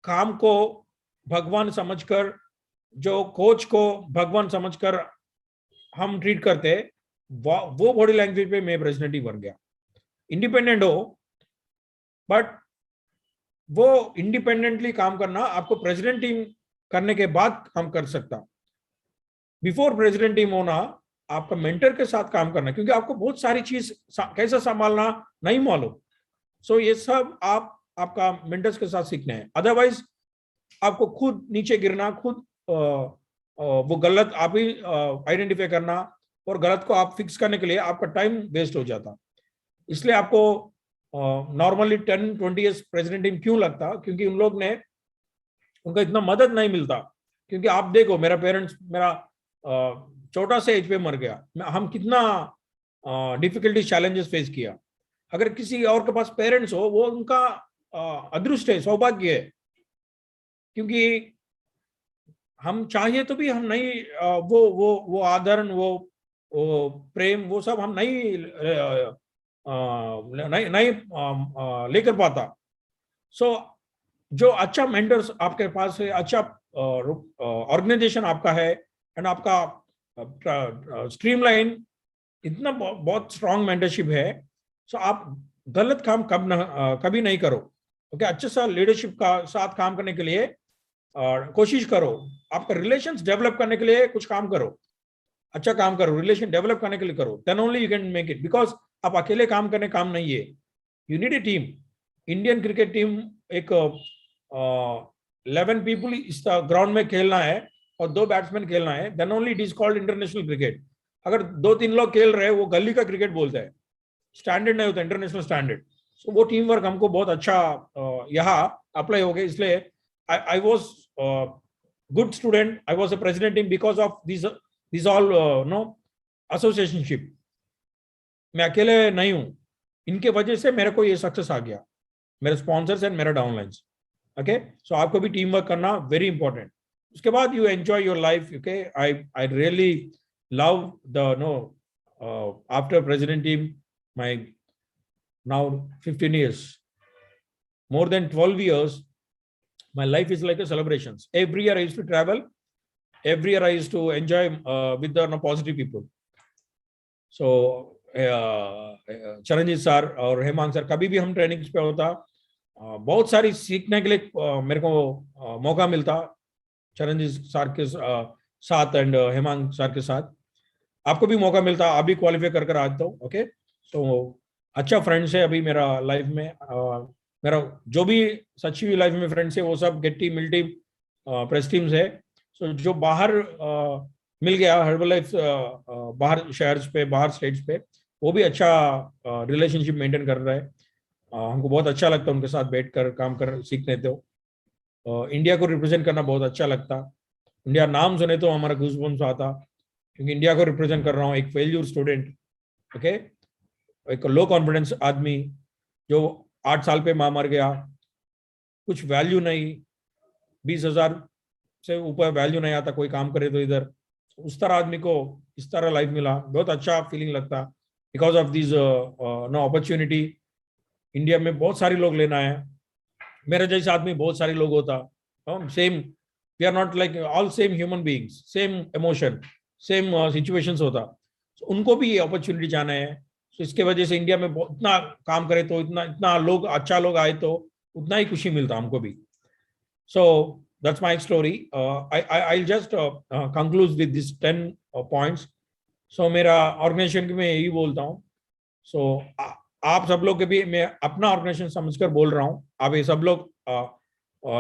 काम को भगवान समझकर, जो कोच को भगवान समझकर हम ट्रीट करते, वो बॉडी लैंग्वेज पे मैं प्रेसिडेंट टीम बन गया। इंडिपेंडेंट हो, बट वो इंडिपेंडेंटली काम करना आपको प्रेसिडेंट टीम करने के बाद काम कर सकता। बिफोर प्रेसिडेंट टीम होना आपका मेंटर के साथ काम करना, क्योंकि आपको बहुत सारी चीज कैसे संभालना नहीं मालूम। सो ये सब आपका मेंटर्स के साथ सीखना है। अदरवाइज आपको खुद नीचे गिरना, खुद वो गलत आप ही आइडेंटिफाई करना, और गलत को आप फिक्स करने के लिए आपका टाइम वेस्ट हो जाता। इसलिए आपको नॉर्मली 10-20 years प्रेसिडेंट टीम क्यों लगता, क्योंकि उन लोग ने उनका इतना मदद नहीं मिलता। क्योंकि आप देखो, मेरा पेरेंट्स मेरा छोटा से एज पे मर गया, हम कितना डिफिकल्टी चैलेंजेस फेस किया। अगर किसी और के पास पेरेंट्स हो, वो उनका अदृष्ट है, सौभाग्य है, क्योंकि हम चाहिए तो भी हम नहीं वो आदरण, वो प्रेम, वो सब हम नहीं लेकर पाता। सो जो अच्छा मेंटर्स आपके पास है, अच्छा ऑर्गेनाइजेशन आपका है, एंड आपका स्ट्रीमलाइन इतना बहुत स्ट्रांग मेंटरशिप है, सो आप गलत काम कभी नहीं करो। ओके, अच्छे सा लीडरशिप का साथ काम करने के लिए कोशिश करो। आपका रिलेशंस डेवलप करने के लिए कुछ काम करो, अच्छा काम करो, रिलेशन डेवलप करने के लिए करो, then only you can make it. Because आप अकेले काम करने काम नहीं है, you need a team. Indian cricket team एक 11 पीपल इस ग्राउंड में खेलना है और 2 बैट्समैन खेलना है, then only it is called international cricket. अगर 2-3 लोग खेल रहे हैं, वो गली का क्रिकेट बोलते हैं, स्टैंडर्ड नहीं होता, इंटरनेशनल स्टैंडर्ड। सो वो टीम वर्क हमको बहुत अच्छा यहाँ अप्लाई हो गया। इसलिए I was good student. I was a president team because of these all no associationship. मैं अकेले नहीं हूँ, इनके वजह से मेरे को ये सक्सेस आ गया, मेरे स्पॉन्सर्स एंड मेरा डाउनलाइंस। ओके, सो आपको भी टीम वर्क करना वेरी इंपॉर्टेंट। उसके बाद you enjoy your life. Okay, I really love the after president team my now 15 years, more than 12 years. My life is like a celebrations. Every year I used to travel. Every year I used to enjoy with the positive people. So Charanjit sir और हेमांग सर, कभी भी हम ट्रेनिंग्स पे होता, बहुत सारी सीखने के लिए मेरे को मौका मिलता चरणजीत सर के साथ एंड हेमांग सर के साथ। आपको भी मौका मिलता, आप भी क्वालिफाई कर आता हूँ। ओके, तो अच्छा फ्रेंड्स है अभी मेरा लाइफ में। मेरा जो भी सच्ची हुई लाइफ में फ्रेंड्स है, वो सब गेट्टी मिल्टी प्रेस टीम्स है। सो जो बाहर मिल गया हर्बल लाइफ बाहर शहर्स पे, बाहर स्टेट्स पे, वो भी अच्छा रिलेशनशिप मेंटेन कर रहा है। हमको बहुत अच्छा लगता है उनके साथ बैठकर काम कर सीखने। तो इंडिया को रिप्रेजेंट करना बहुत अच्छा लगता। इंडिया नाम सुने तो हमारा गूज़बम्स आता, क्योंकि इंडिया को रिप्रेजेंट कर रहा हूँ। एक फेल्यूर स्टूडेंट, ओके, एक लो कॉन्फिडेंस आदमी जो 8 साल पे मां मर गया, कुछ वैल्यू नहीं, 20,000 से ऊपर वैल्यू नहीं आता कोई काम करे तो इधर। उस तरह आदमी को इस तरह लाइफ मिला, बहुत अच्छा फीलिंग लगता। Because of this no opportunity, India में बहुत सारे लोग लेना है, मेरे जैसे आदमी बहुत सारे लोग होता, same, we are not like all same human beings, same emotion, same situations होता। उनको भी ये अपॉर्चुनिटी जाना है। तो इसके वजह से इंडिया में इतना काम करे तो इतना लोग, अच्छा लोग आए तो उतना ही खुशी मिलता हमको भी। So that's my story. I just conclude with this 10 points. So मेरा ऑर्गेनाइजेशन की मैं यही बोलता हूँ। सो आप सब लोग के भी मैं अपना ऑर्गेनाइजेशन समझकर बोल रहा हूँ, आप ये सब लोग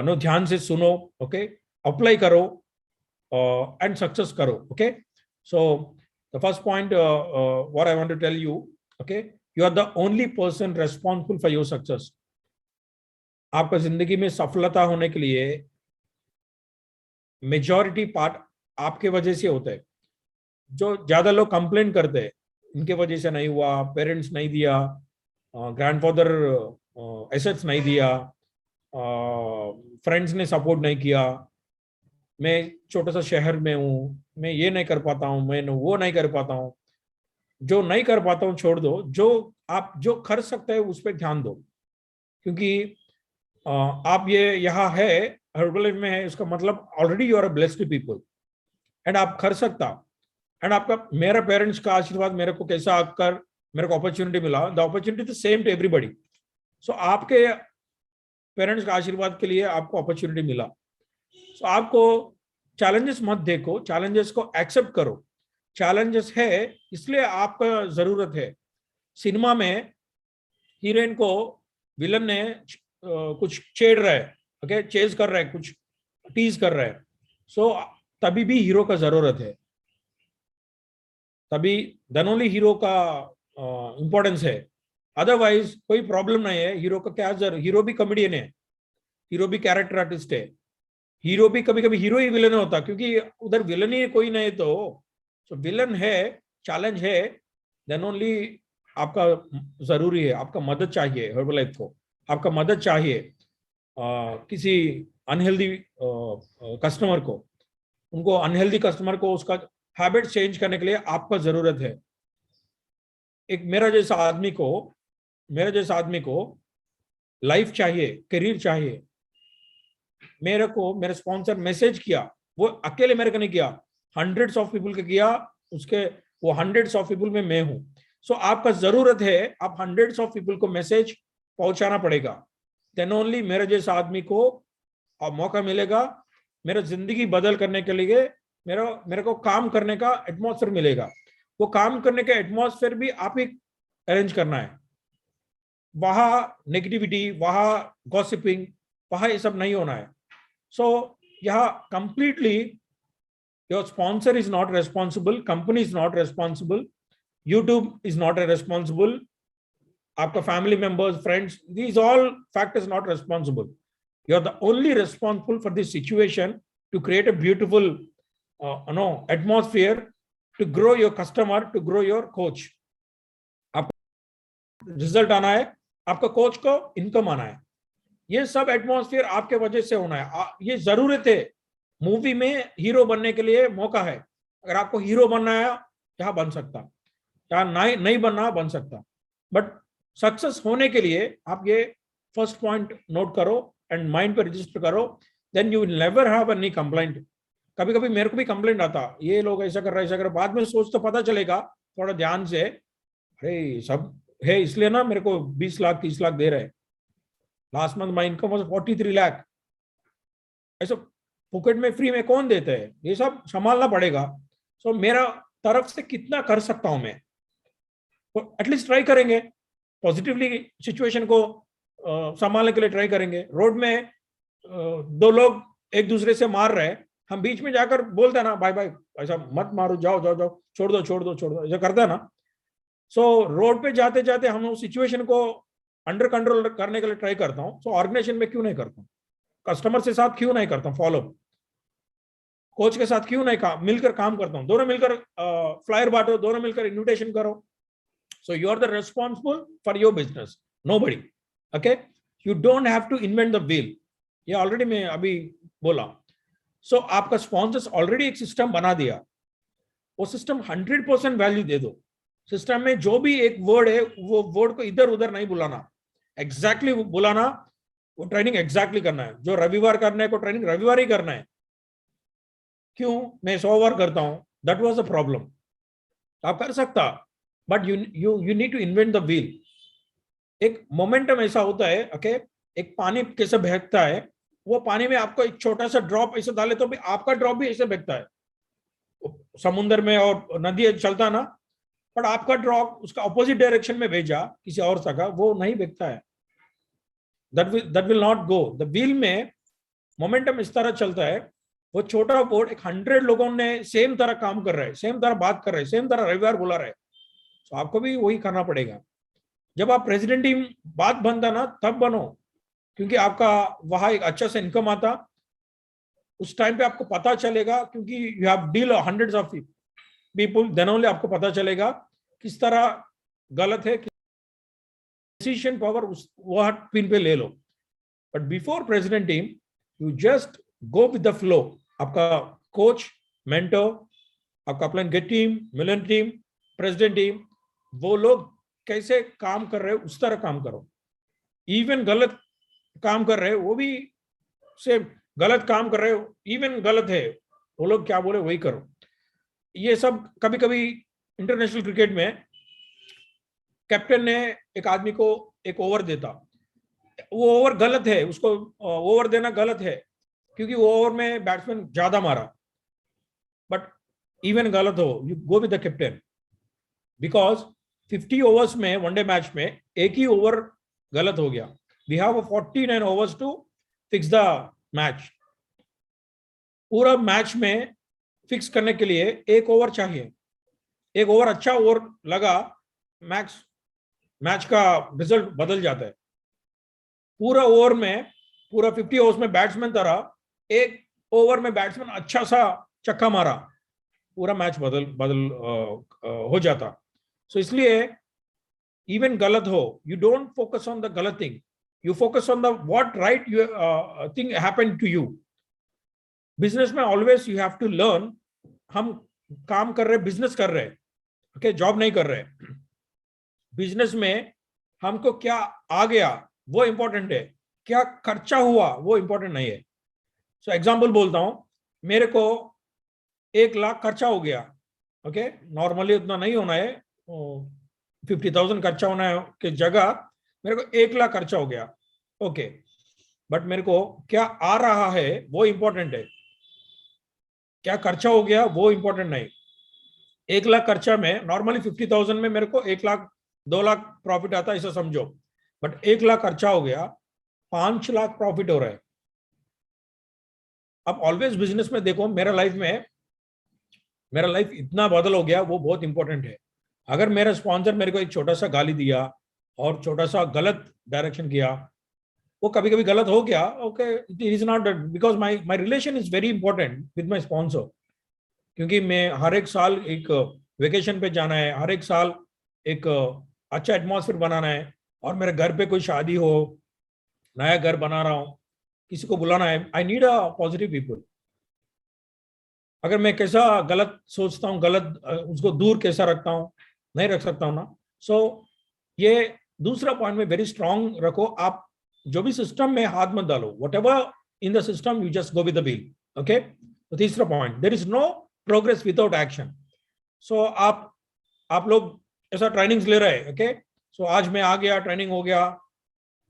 नो ध्यान से सुनो। ओके, अप्लाई करो एंड सक्सेस करो। Okay, so the first point what I want to tell you, okay, you are the only person responsible for your success. आपका जिंदगी में सफलता होने के लिए मेजॉरिटी पार्ट आपके वजह से होता है। जो ज्यादा लोग कंप्लेन करते हैं, इनके वजह से नहीं हुआ, पेरेंट्स नहीं दिया, ग्रैंडफादर एसेट्स नहीं दिया, फ्रेंड्स ने सपोर्ट नहीं किया, मैं छोटा सा शहर में हूँ, मैं ये नहीं कर पाता हूँ, मैं वो नहीं कर पाता हूँ। जो नहीं कर पाता हूँ छोड़ दो, जो आप जो कर सकते हैं उस पर ध्यान दो। क्योंकि आप ये यहाँ है, हर्बल में है, इसका मतलब already you are a blessed people and आप कर सकता। एंड आपका, मेरा पेरेंट्स का आशीर्वाद मेरे को कैसा आकर मेरे को अपॉर्चुनिटी मिला, the opportunity is same to everybody. So आपके पेरेंट्स का आशीर्वाद के लिए आपको अपॉर्चुनिटी मिला। सो आपको चैलेंजेस मत देखो, चैलेंजेस को एक्सेप्ट करो। चैलेंजेस है इसलिए आपका जरूरत है। सिनेमा में हीरोइन को विलन ने कुछ छेड़ रहा है, ओके, चेज कर रहा है, कुछ टीज कर रहा है, सो तभी भी हीरो का जरूरत है, तभी देन ओनली हीरो का इंपॉर्टेंस है। अदरवाइज कोई प्रॉब्लम नहीं है। हीरो का क्या जरूरत, हीरो भी कॉमेडियन है, हीरो भी कैरेक्टर आर्टिस्ट है, हीरो भी कभी कभी हीरो ही विलन होता, क्योंकि उधर विलन ही कोई नहीं तो विलन है, चैलेंज है, देन ओनली आपका जरूरी है, आपका मदद चाहिए हर्बल लाइफ को। आपका मदद चाहिए किसी अनहेल्दी कस्टमर को, उनको अनहेल्दी कस्टमर को उसका हैबिट चेंज करने के लिए आपका जरूरत है। एक मेरे जैसा आदमी को लाइफ चाहिए, करियर चाहिए। मेरे स्पॉन्सर मैसेज किया, वो अकेले मेरे को नहीं किया, हंड्रेड्स ऑफ पीपल के किया, उसके वो हंड्रेड्स ऑफ पीपल में मैं हूं। सो आपका जरूरत है, आप हंड्रेड्स ऑफ पीपल को मैसेज पहुंचाना पड़ेगा, देन ओनली मेरे जैसा आदमी को मौका मिलेगा, मेरा जिंदगी बदल करने के लिए मेरे को काम करने का एटमॉस्फेयर मिलेगा। वो काम करने का एटमॉस्फेयर भी आप ही अरेंज करना है। वहां नेगेटिविटी, वहां गॉसिपिंग, वहां ये सब नहीं होना है। सो यहाँ completely your sponsor is not responsible, company is not responsible, YouTube is not responsible, आपका family members, friends, these all factors not responsible. You are the only responsible for this situation to create a beautiful atmosphere, to grow your customer, to grow your coach. आप रिजल्ट आना है, आपका कोच को इनकम आना है, ये सब एटमॉस्फेयर आपके वजह से होना है। ये जरूरत है। मूवी में हीरो बनने के लिए मौका है, अगर आपको हीरो बनना है यहाँ बन सकता, यहाँ नहीं बनना बन सकता, बट सक्सेस होने के लिए आप ये फर्स्ट पॉइंट नोट करो एंड माइंड पे रजिस्टर करो, then you will never have any complaint. कभी कभी मेरे को भी कंप्लेंट आता, ये लोग ऐसा कर रहे, ऐसा कर रहे, बाद में सोच तो पता चलेगा थोड़ा ध्यान से, अरे सब है इसलिए ना मेरे को 20 लाख 30 लाख दे रहे, last month my income was 43 lakh. ऐसा पॉकेट में फ्री में कौन देते हैं, ये सब संभालना पड़ेगा। सो मेरा तरफ से कितना कर सकता हूं मैं, तो एटलीस्ट ट्राई करेंगे, पॉजिटिवली सिचुएशन को संभालने के लिए ट्राई करेंगे। रोड में दो लोग एक दूसरे से मार रहे, हम बीच में जाकर बोलते हैं ना, भाई भाई ऐसा मत मारो, जाओ जाओ जाओ, छोड़ दो, ऐसा करते हैं ना। सो रोड पे जाते जाते हम उस सिचुएशन को अंडर कंट्रोल करने के लिए ट्राई करता हूँ। सो ऑर्गेनाइजेशन में क्यों नहीं करता हूँ, कस्टमर के साथ क्यों नहीं करता हूँ फॉलो, कोच के साथ क्यों नहीं मिलकर काम करता हूँ, दोनों मिलकर फ्लायर बांटो, दोनों मिलकर इन्विटेशन करो। So you are the responsible for your business, nobody. Okay, you don't have to invent the wheel. ये ऑलरेडी मैं अभी बोला। So आपका स्पॉन्सर्स ऑलरेडी एक सिस्टम बना दिया, वो सिस्टम 100% वैल्यू दे दो। सिस्टम में जो भी एक वर्ड है वो वर्ड को इधर उधर नहीं बुलाना, एग्जैक्टली बुलाना, वो ट्रेनिंग एग्जैक्टली करना है। जो रविवार करना है को ट्रेनिंग रविवार ही करना है। क्यों मैं 100 बार करता हूं, दैट वाज अ प्रॉब्लम। आप कर सकता, but you need to invent the wheel. एक मोमेंटम ऐसा होता है, ओके, एक पानी कैसे बहता है, वो पानी में आपको एक छोटा सा ड्रॉप ऐसे डाले तो भी आपका ड्रॉप भी ऐसे बहता है। समुद्र में और नदी चलता ना, पर आपका ड्रॉप उसका ऑपोजिट डायरेक्शन में भेजा किसी और जगह, वो नहीं बहता है, that will not go. The wheel में मोमेंटम इस तरह चलता है, वो छोटा बोर्ड एक 100 लोगों ने सेम तरह काम कर रहे हैं, सेम तरह बात कर रहे हैं, सेम तरह रविवार बुला रहे हैं, तो आपको भी वही करना पड़ेगा। जब आप प्रेसिडेंट टीम बात बनता ना तब बनो, क्योंकि आपका वहां एक अच्छा सा इनकम आता, उस टाइम पे आपको पता चलेगा, क्योंकि you have deal hundreds of people, then only आपको पता चलेगा किस तरह गलत है, डिसीजन पावर वो पिन पे ले लो। But before president team you just go with the flow. आपका कोच, मेंटर, आपका plan get team, million team, president team, वो लोग कैसे काम कर रहे हो उस तरह काम करो। इवन गलत काम कर रहे हो वो भी से गलत काम कर रहे हो, इवन गलत है वो लोग क्या बोले वही करो। ये सब कभी कभी इंटरनेशनल क्रिकेट में कैप्टन ने एक आदमी को एक ओवर देता, वो ओवर गलत है, उसको ओवर देना गलत है, क्योंकि वो ओवर में बैट्समैन ज्यादा मारा, बट इवन गलत हो, you go with the captain, because 50 overs में वनडे मैच में एक ही ओवर गलत हो गया। We have 49 overs to fix the match. पूरा मैच में फिक्स करने के लिए एक ओवर चाहिए, एक ओवर अच्छा ओवर लगा, मैच का रिजल्ट बदल जाता है। पूरा ओवर में, पूरा 50 ओवर्स में बैट्समैन तरह एक ओवर में बैट्समैन अच्छा सा चक्का मारा, पूरा मैच बदल हो जाता। सो इसलिए इवन गलत हो, you don't focus on the गलत thing, you focus on the what right you thing happened to you. Business में always you have to learn, हम काम कर रहे, बिजनेस कर रहे, ओके, जॉब नहीं कर रहे। बिजनेस में हमको क्या आ गया वो इंपॉर्टेंट है, क्या खर्चा हुआ वो इंपॉर्टेंट नहीं है। सो एग्जांपल बोलता हूं, मेरे को 1 लाख खर्चा हो गया, ओके, नॉर्मली उतना नहीं होना है, 50,000 खर्चा होना है की जगह मेरे को 1 लाख खर्चा हो गया, ओके, बट मेरे को क्या आ रहा है वो इंपॉर्टेंट है, क्या खर्चा हो गया वो इंपॉर्टेंट नहीं। 1 लाख खर्चा में नॉर्मली 50,000 में मेरे को 1 लाख 2 लाख प्रॉफिट आता है ऐसा समझो, बट 1 लाख खर्चा हो गया, 5 लाख प्रॉफिट हो रहा है। अब ऑलवेज बिजनेस में देखो, मेरा लाइफ इतना बदल हो गया, वो बहुत इंपॉर्टेंट है। अगर मेरा स्पॉन्सर मेरे को एक छोटा सा गाली दिया और छोटा सा गलत डायरेक्शन किया, वो कभी कभी गलत हो गया, okay, it is not because my relation is very important with my sponsor, क्योंकि मैं हर एक साल एक वेकेशन पे जाना है, हर एक साल एक अच्छा एटमॉस्फेयर बनाना है, और मेरे घर पे कोई शादी हो, नया घर बना रहा हूँ, किसी को बुलाना है, I need a positive people. अगर मैं कैसा गलत सोचता हूँ, गलत उसको दूर कैसा रखता हूँ, नहीं रख सकता हूँ ना। सो ये दूसरा पॉइंट में वेरी स्ट्रांग रखो, आप जो भी सिस्टम में हाथ मत डालो, whatever in the system you just go with the bill, okay. तो तीसरा point, there is no progress without action. So आप लोग ऐसा ट्रेनिंग्स ले रहे हैं, ओके, सो आज मैं आ गया, ट्रेनिंग हो गया,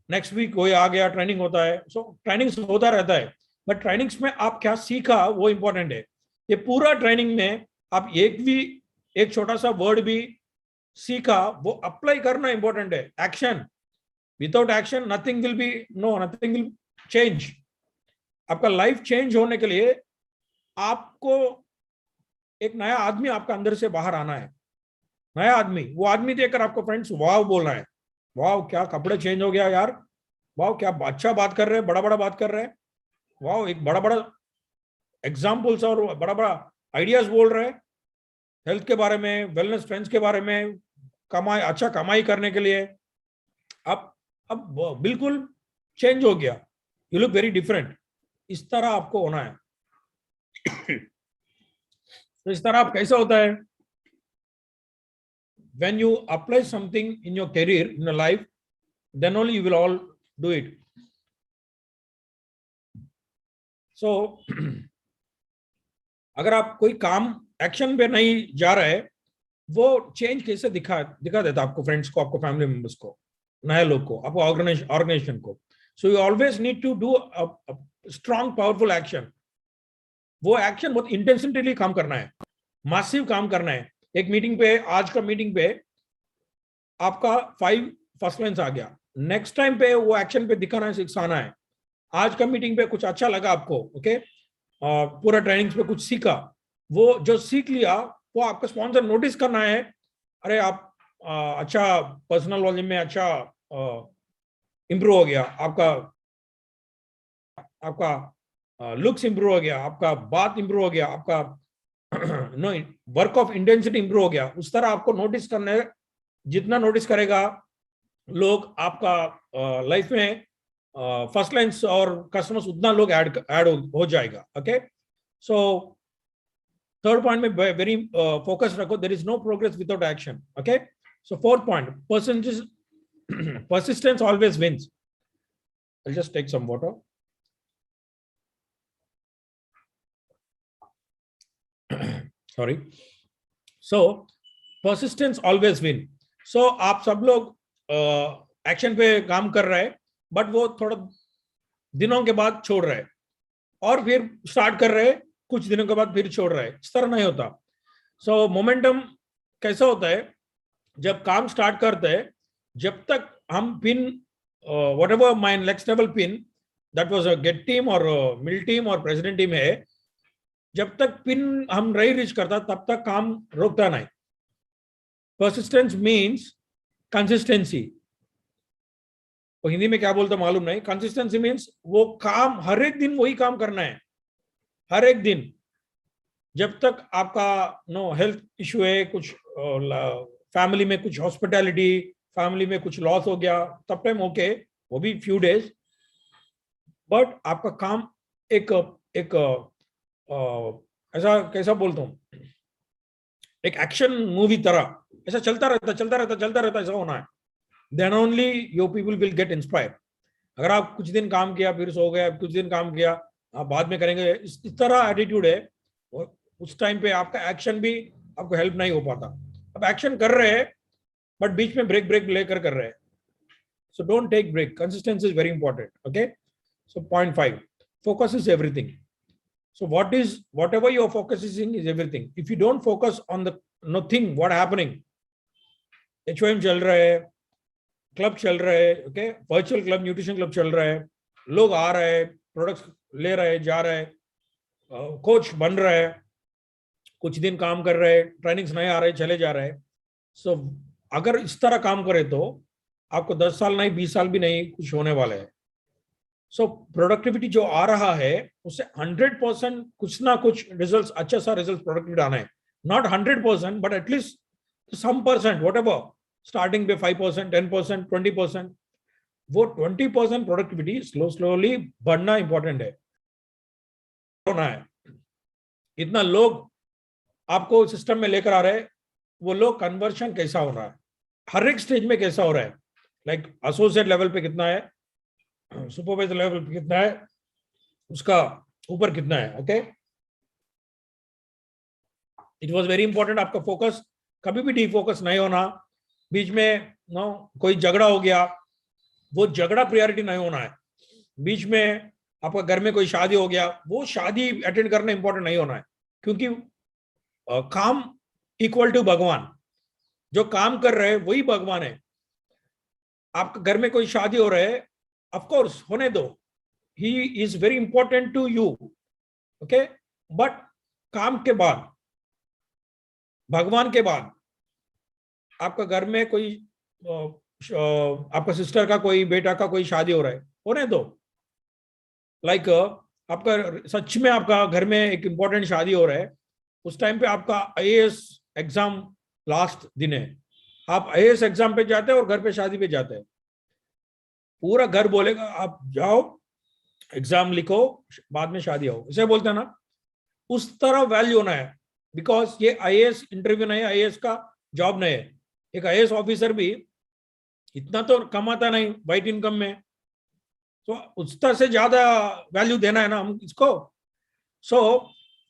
नेक्स्ट वीक कोई आ गया, ट्रेनिंग होता है, सो ट्रेनिंग्स होता रहता है, बट ट्रेनिंग्स में आप क्या सीखा वो इंपॉर्टेंट है। ये पूरा ट्रेनिंग में आप एक छोटा सा वर्ड भी सीखा, वो अप्लाई करना इंपॉर्टेंट है, action. Without action nothing will change. आपका लाइफ चेंज होने के लिए आपको एक नया आदमी आपका अंदर से बाहर आना है, नया आदमी। वो आदमी देखकर आपको फ्रेंड्स वाव बोलना है, वाव क्या कपड़े चेंज हो गया यार, वाव क्या अच्छा बात कर रहे हैं, बड़ा बड़ा बात कर रहे हैं, वाव एक बड़ा बड़ा एग्जाम्पल्स और बड़ा बड़ा आइडियाज बोल रहे हैं, हेल्थ के बारे में, वेलनेस ट्रेंड्स के बारे में, अच्छा कमाई करने के लिए। अब बिल्कुल चेंज हो गया, यू लुक वेरी डिफरेंट। इस तरह आपको होना है। तो इस तरह आप कैसा होता है, when you apply something in your career, in your life, then only you will all do it. So अगर आप कोई काम एक्शन पे नहीं जा रहे, वो चेंज कैसे दिखा देता आपको, फ्रेंड्स को, आपको फैमिली मेंबर्स को, नए लोग को, आपको ऑर्गेनाइजेशन को। So you always need to do strong powerful action. वो एक्शन बहुत इंटेंसिटी काम करना है, मासिव काम करना है। एक मीटिंग पे, आज का मीटिंग पे आपका 5 फर्स्ट लाइन्स आ गया, नेक्स्ट टाइम पे वो एक्शन पे दिखाना है, सिखाना है। आज का मीटिंग पे कुछ अच्छा लगा आपको, ओके, पूरा ट्रेनिंग्स पे कुछ सीखा, वो जो सीख लिया वो आपका स्पॉन्सर नोटिस करना है, अरे आप अच्छा पर्सनल वॉल्यूम में अच्छा इंप्रूव हो गया, आपका लुक्स इंप्रूव हो गया, आपका बात इंप्रूव हो गया, आपका no work of intensity improve हो गया। उस तरह आपको नोटिस करने, जितना नोटिस करेगा लोग आपका लाइफ में फर्स्ट लाइन्स और कस्टमर्स, उतना लोग ऐड हो जाएगा, ओके। सो थर्ड पॉइंट में वेरी फोकस रखो, there is no progress without action, okay. So fourth point, persistence always wins. I'll just take some water. Sorry. So persistence always win. So आप सब लोग एक्शन पे काम कर रहे हैं, बट वो थोड़ा दिनों के बाद छोड़ रहे हैं, और फिर स्टार्ट कर रहे हैं, कुछ दिनों के बाद फिर छोड़ रहे हैं। इस तरह नहीं होता। सो मोमेंटम कैसा होता है, जब काम स्टार्ट करते हैं, जब तक हम pin whatever my next level pin, that was a get team or mill team और प्रेसिडेंट टीम है, जब तक पिन हम नहीं रीच करता तब तक काम रोकता नहीं। Persistence means consistency. तो हिंदी में क्या बोलते मालूम नहीं। कंसिस्टेंसी मीन्स वो काम हर एक दिन वही काम करना है, हर एक दिन। जब तक आपका हेल्थ इशू है, कुछ फैमिली में कुछ हॉस्पिटैलिटी, फैमिली में कुछ लॉस हो गया, तब टाइम ओके, वो भी फ्यू डेज, बट आपका काम एक एक ऐसा कैसा बोलता हूँ, एक एक्शन मूवी तरह ऐसा चलता रहता ऐसा होना है, then only your people will get inspire. अगर आप कुछ दिन काम किया फिर सो गए, कुछ दिन काम किया आप बाद में करेंगे, इस तरह एटीट्यूड है, और उस टाइम पे आपका एक्शन भी आपको हेल्प नहीं हो पाता। अब एक्शन कर रहे हैं बट बीच में ब्रेक ब्रेक लेकर कर रहे हैं, so don't take break, consistency is very important, okay? So point 5, focus is everything. So whatever you're focusing is everything. If you don't focus on the nothing what happening, HOM चल रहा है, क्लब चल रहा है, okay, virtual club, nutrition club चल रहा है, लोग आ रहे हैं, प्रोडक्ट्स ले रहे हैं, जा रहे हैं, कोच बन रहा है, कुछ दिन काम कर रहे हैं, ट्रेनिंग्स नए आ रहे हैं, चले जा रहे हैं। सो अगर इस तरह काम करे तो आपको 10 साल नहीं, 20 साल भी नहीं कुछ होने वाले हैं। सो प्रोडक्टिविटी जो आ रहा है उससे 100% कुछ ना कुछ रिजल्ट्स, अच्छा सा रिजल्ट प्रोडक्टिविटी आना है, not 100% but at least some percent, whatever, starting पे 5%, 10%, 20%, वो 20% प्रोडक्टिविटी स्लोली बढ़ना इंपॉर्टेंट है, होना है। इतना लोग आपको सिस्टम में लेकर आ रहे हैं, वो लोग कन्वर्शन कैसा हो रहा है, हर एक स्टेज में कैसा हो रहा है, लाइक एसोसिएट लेवल पे कितना है, सुपरवाइजर लेवल पे कितना है, उसका ऊपर कितना है, okay. It was very important आपका फोकस कभी भी डिफोकस नहीं होना। बीच में नो कोई झगड़ा हो गया, वो झगड़ा प्रायोरिटी नहीं होना है। बीच में आपका घर में कोई शादी हो गया, वो शादी अटेंड करना इंपॉर्टेंट नहीं होना है, क्योंकि काम इक्वल टू भगवान, जो काम कर रहे हैं वही भगवान है। आपके घर में कोई शादी हो रहा है, ऑफ कोर्स होने दो, he is very important to you, okay, but काम के बाद, भगवान के बाद, आपका घर में कोई आपका सिस्टर का, कोई बेटा का कोई शादी हो रहा है, होने दो। लाइक आपका सच में आपका घर में एक इंपॉर्टेंट शादी हो रहा है, उस टाइम पे आपका आईएएस एग्जाम लास्ट दिन है, आप आईएएस एग्जाम पे जाते हैं और घर पे शादी पे जाते हैं, पूरा घर बोलेगा आप जाओ एग्जाम लिखो बाद में शादी हो, इसे बोलते हैं ना, उस तरह वैल्यू होना है। बिकॉज ये आईएएस इंटरव्यू नहीं है, आईएएस का जॉब नहीं है। एक आईएएस ऑफिसर भी इतना तो कमाता नहीं वाइट इनकम में, तो उस तरह से ज्यादा वैल्यू देना है ना हम इसको। सो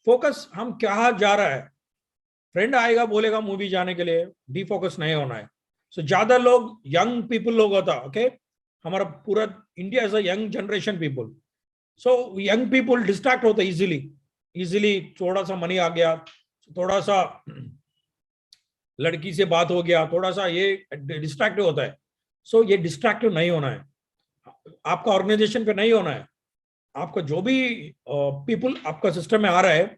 फोकस हम क्या जा रहा है, फ्रेंड आएगा बोलेगा मूवी जाने के लिए, डिफोकस नहीं होना है। सो ज्यादा लोग यंग पीपल लोग होता, ओके, हमारा पूरा India is a young generation people, so young people distract होता है इजीली, थोड़ा सा मनी आ गया, थोड़ा सा लड़की से बात हो गया, थोड़ा सा ये डिस्ट्रैक्टिव होता है। सो ये डिस्ट्रैक्टिव नहीं होना है, आपका ऑर्गेनाइजेशन पे नहीं होना है, आपका जो भी पीपल आपका सिस्टम में आ रहा है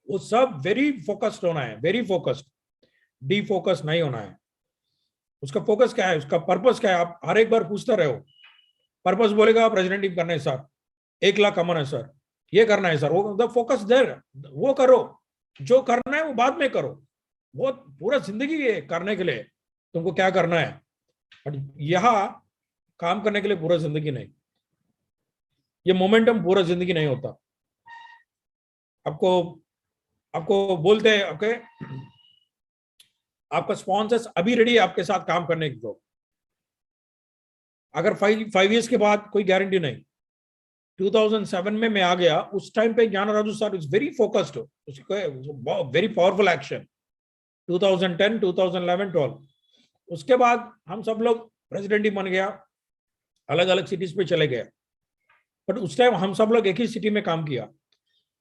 वो सब वेरी फोकस्ड होना है, वेरी फोकस्ड, डिफोकस नहीं होना है। उसका फोकस क्या है, उसका पर्पस क्या है, आप हर एक बार पूछते रहे हो। पर्पस बोलेगा प्रेसिडेंट करना है सर, 1 लाख कमाना है सर, ये करना है सर, वो द फोकस देयर, वो करो, जो करना है वो बाद में करो, वो पूरा जिंदगी है करने के लिए, तुमको क्या करना है, बट यहाँ काम करने के लिए पूरा जिंदगी नहीं, ये मोमेंटम पूरा जिंदगी नहीं होता। आपको बोलते हैं ओके, आपका स्पॉन्सर्स अभी रेडी है आपके साथ काम करने की, तो अगर 5 इयर्स के बाद कोई गारंटी नहीं। 2007 में मैं आ गया, उस टाइम पे ज्ञान Raju sir is very focused, उसको वेरी पावरफुल एक्शन। 2010, 2011, 12, उसके बाद हम सब लोग प्रेसिडेंट ही बन गया, अलग अलग सिटीज पे चले गए, बट उस टाइम हम सब लोग एक ही सिटी में काम किया।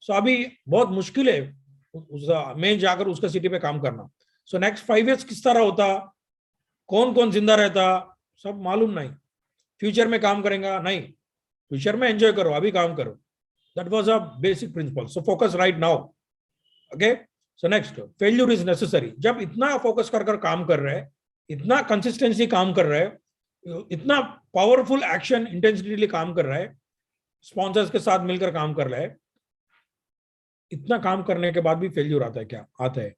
सो अभी बहुत मुश्किल है मैं जाकर उसका सिटी पे काम करना। सो नेक्स्ट 5 इयर्स किस तरह होता, कौन कौन जिंदा रहता, सब मालूम नहीं। फ्यूचर में काम करेगा नहीं, फ्यूचर में एंजॉय करो, अभी काम करो, that was a basic principle. So focus right now, okay. So next, failure is necessary. जब इतना फोकस कर काम कर रहे हैं, इतना कंसिस्टेंसी काम कर रहे हैं, इतना पावरफुल एक्शन इंटेंसिटी काम कर रहा है, स्पॉन्सर्स के साथ मिलकर काम कर रहा है, इतना काम करने के बाद भी फेल्यूर आता है क्या? आता है,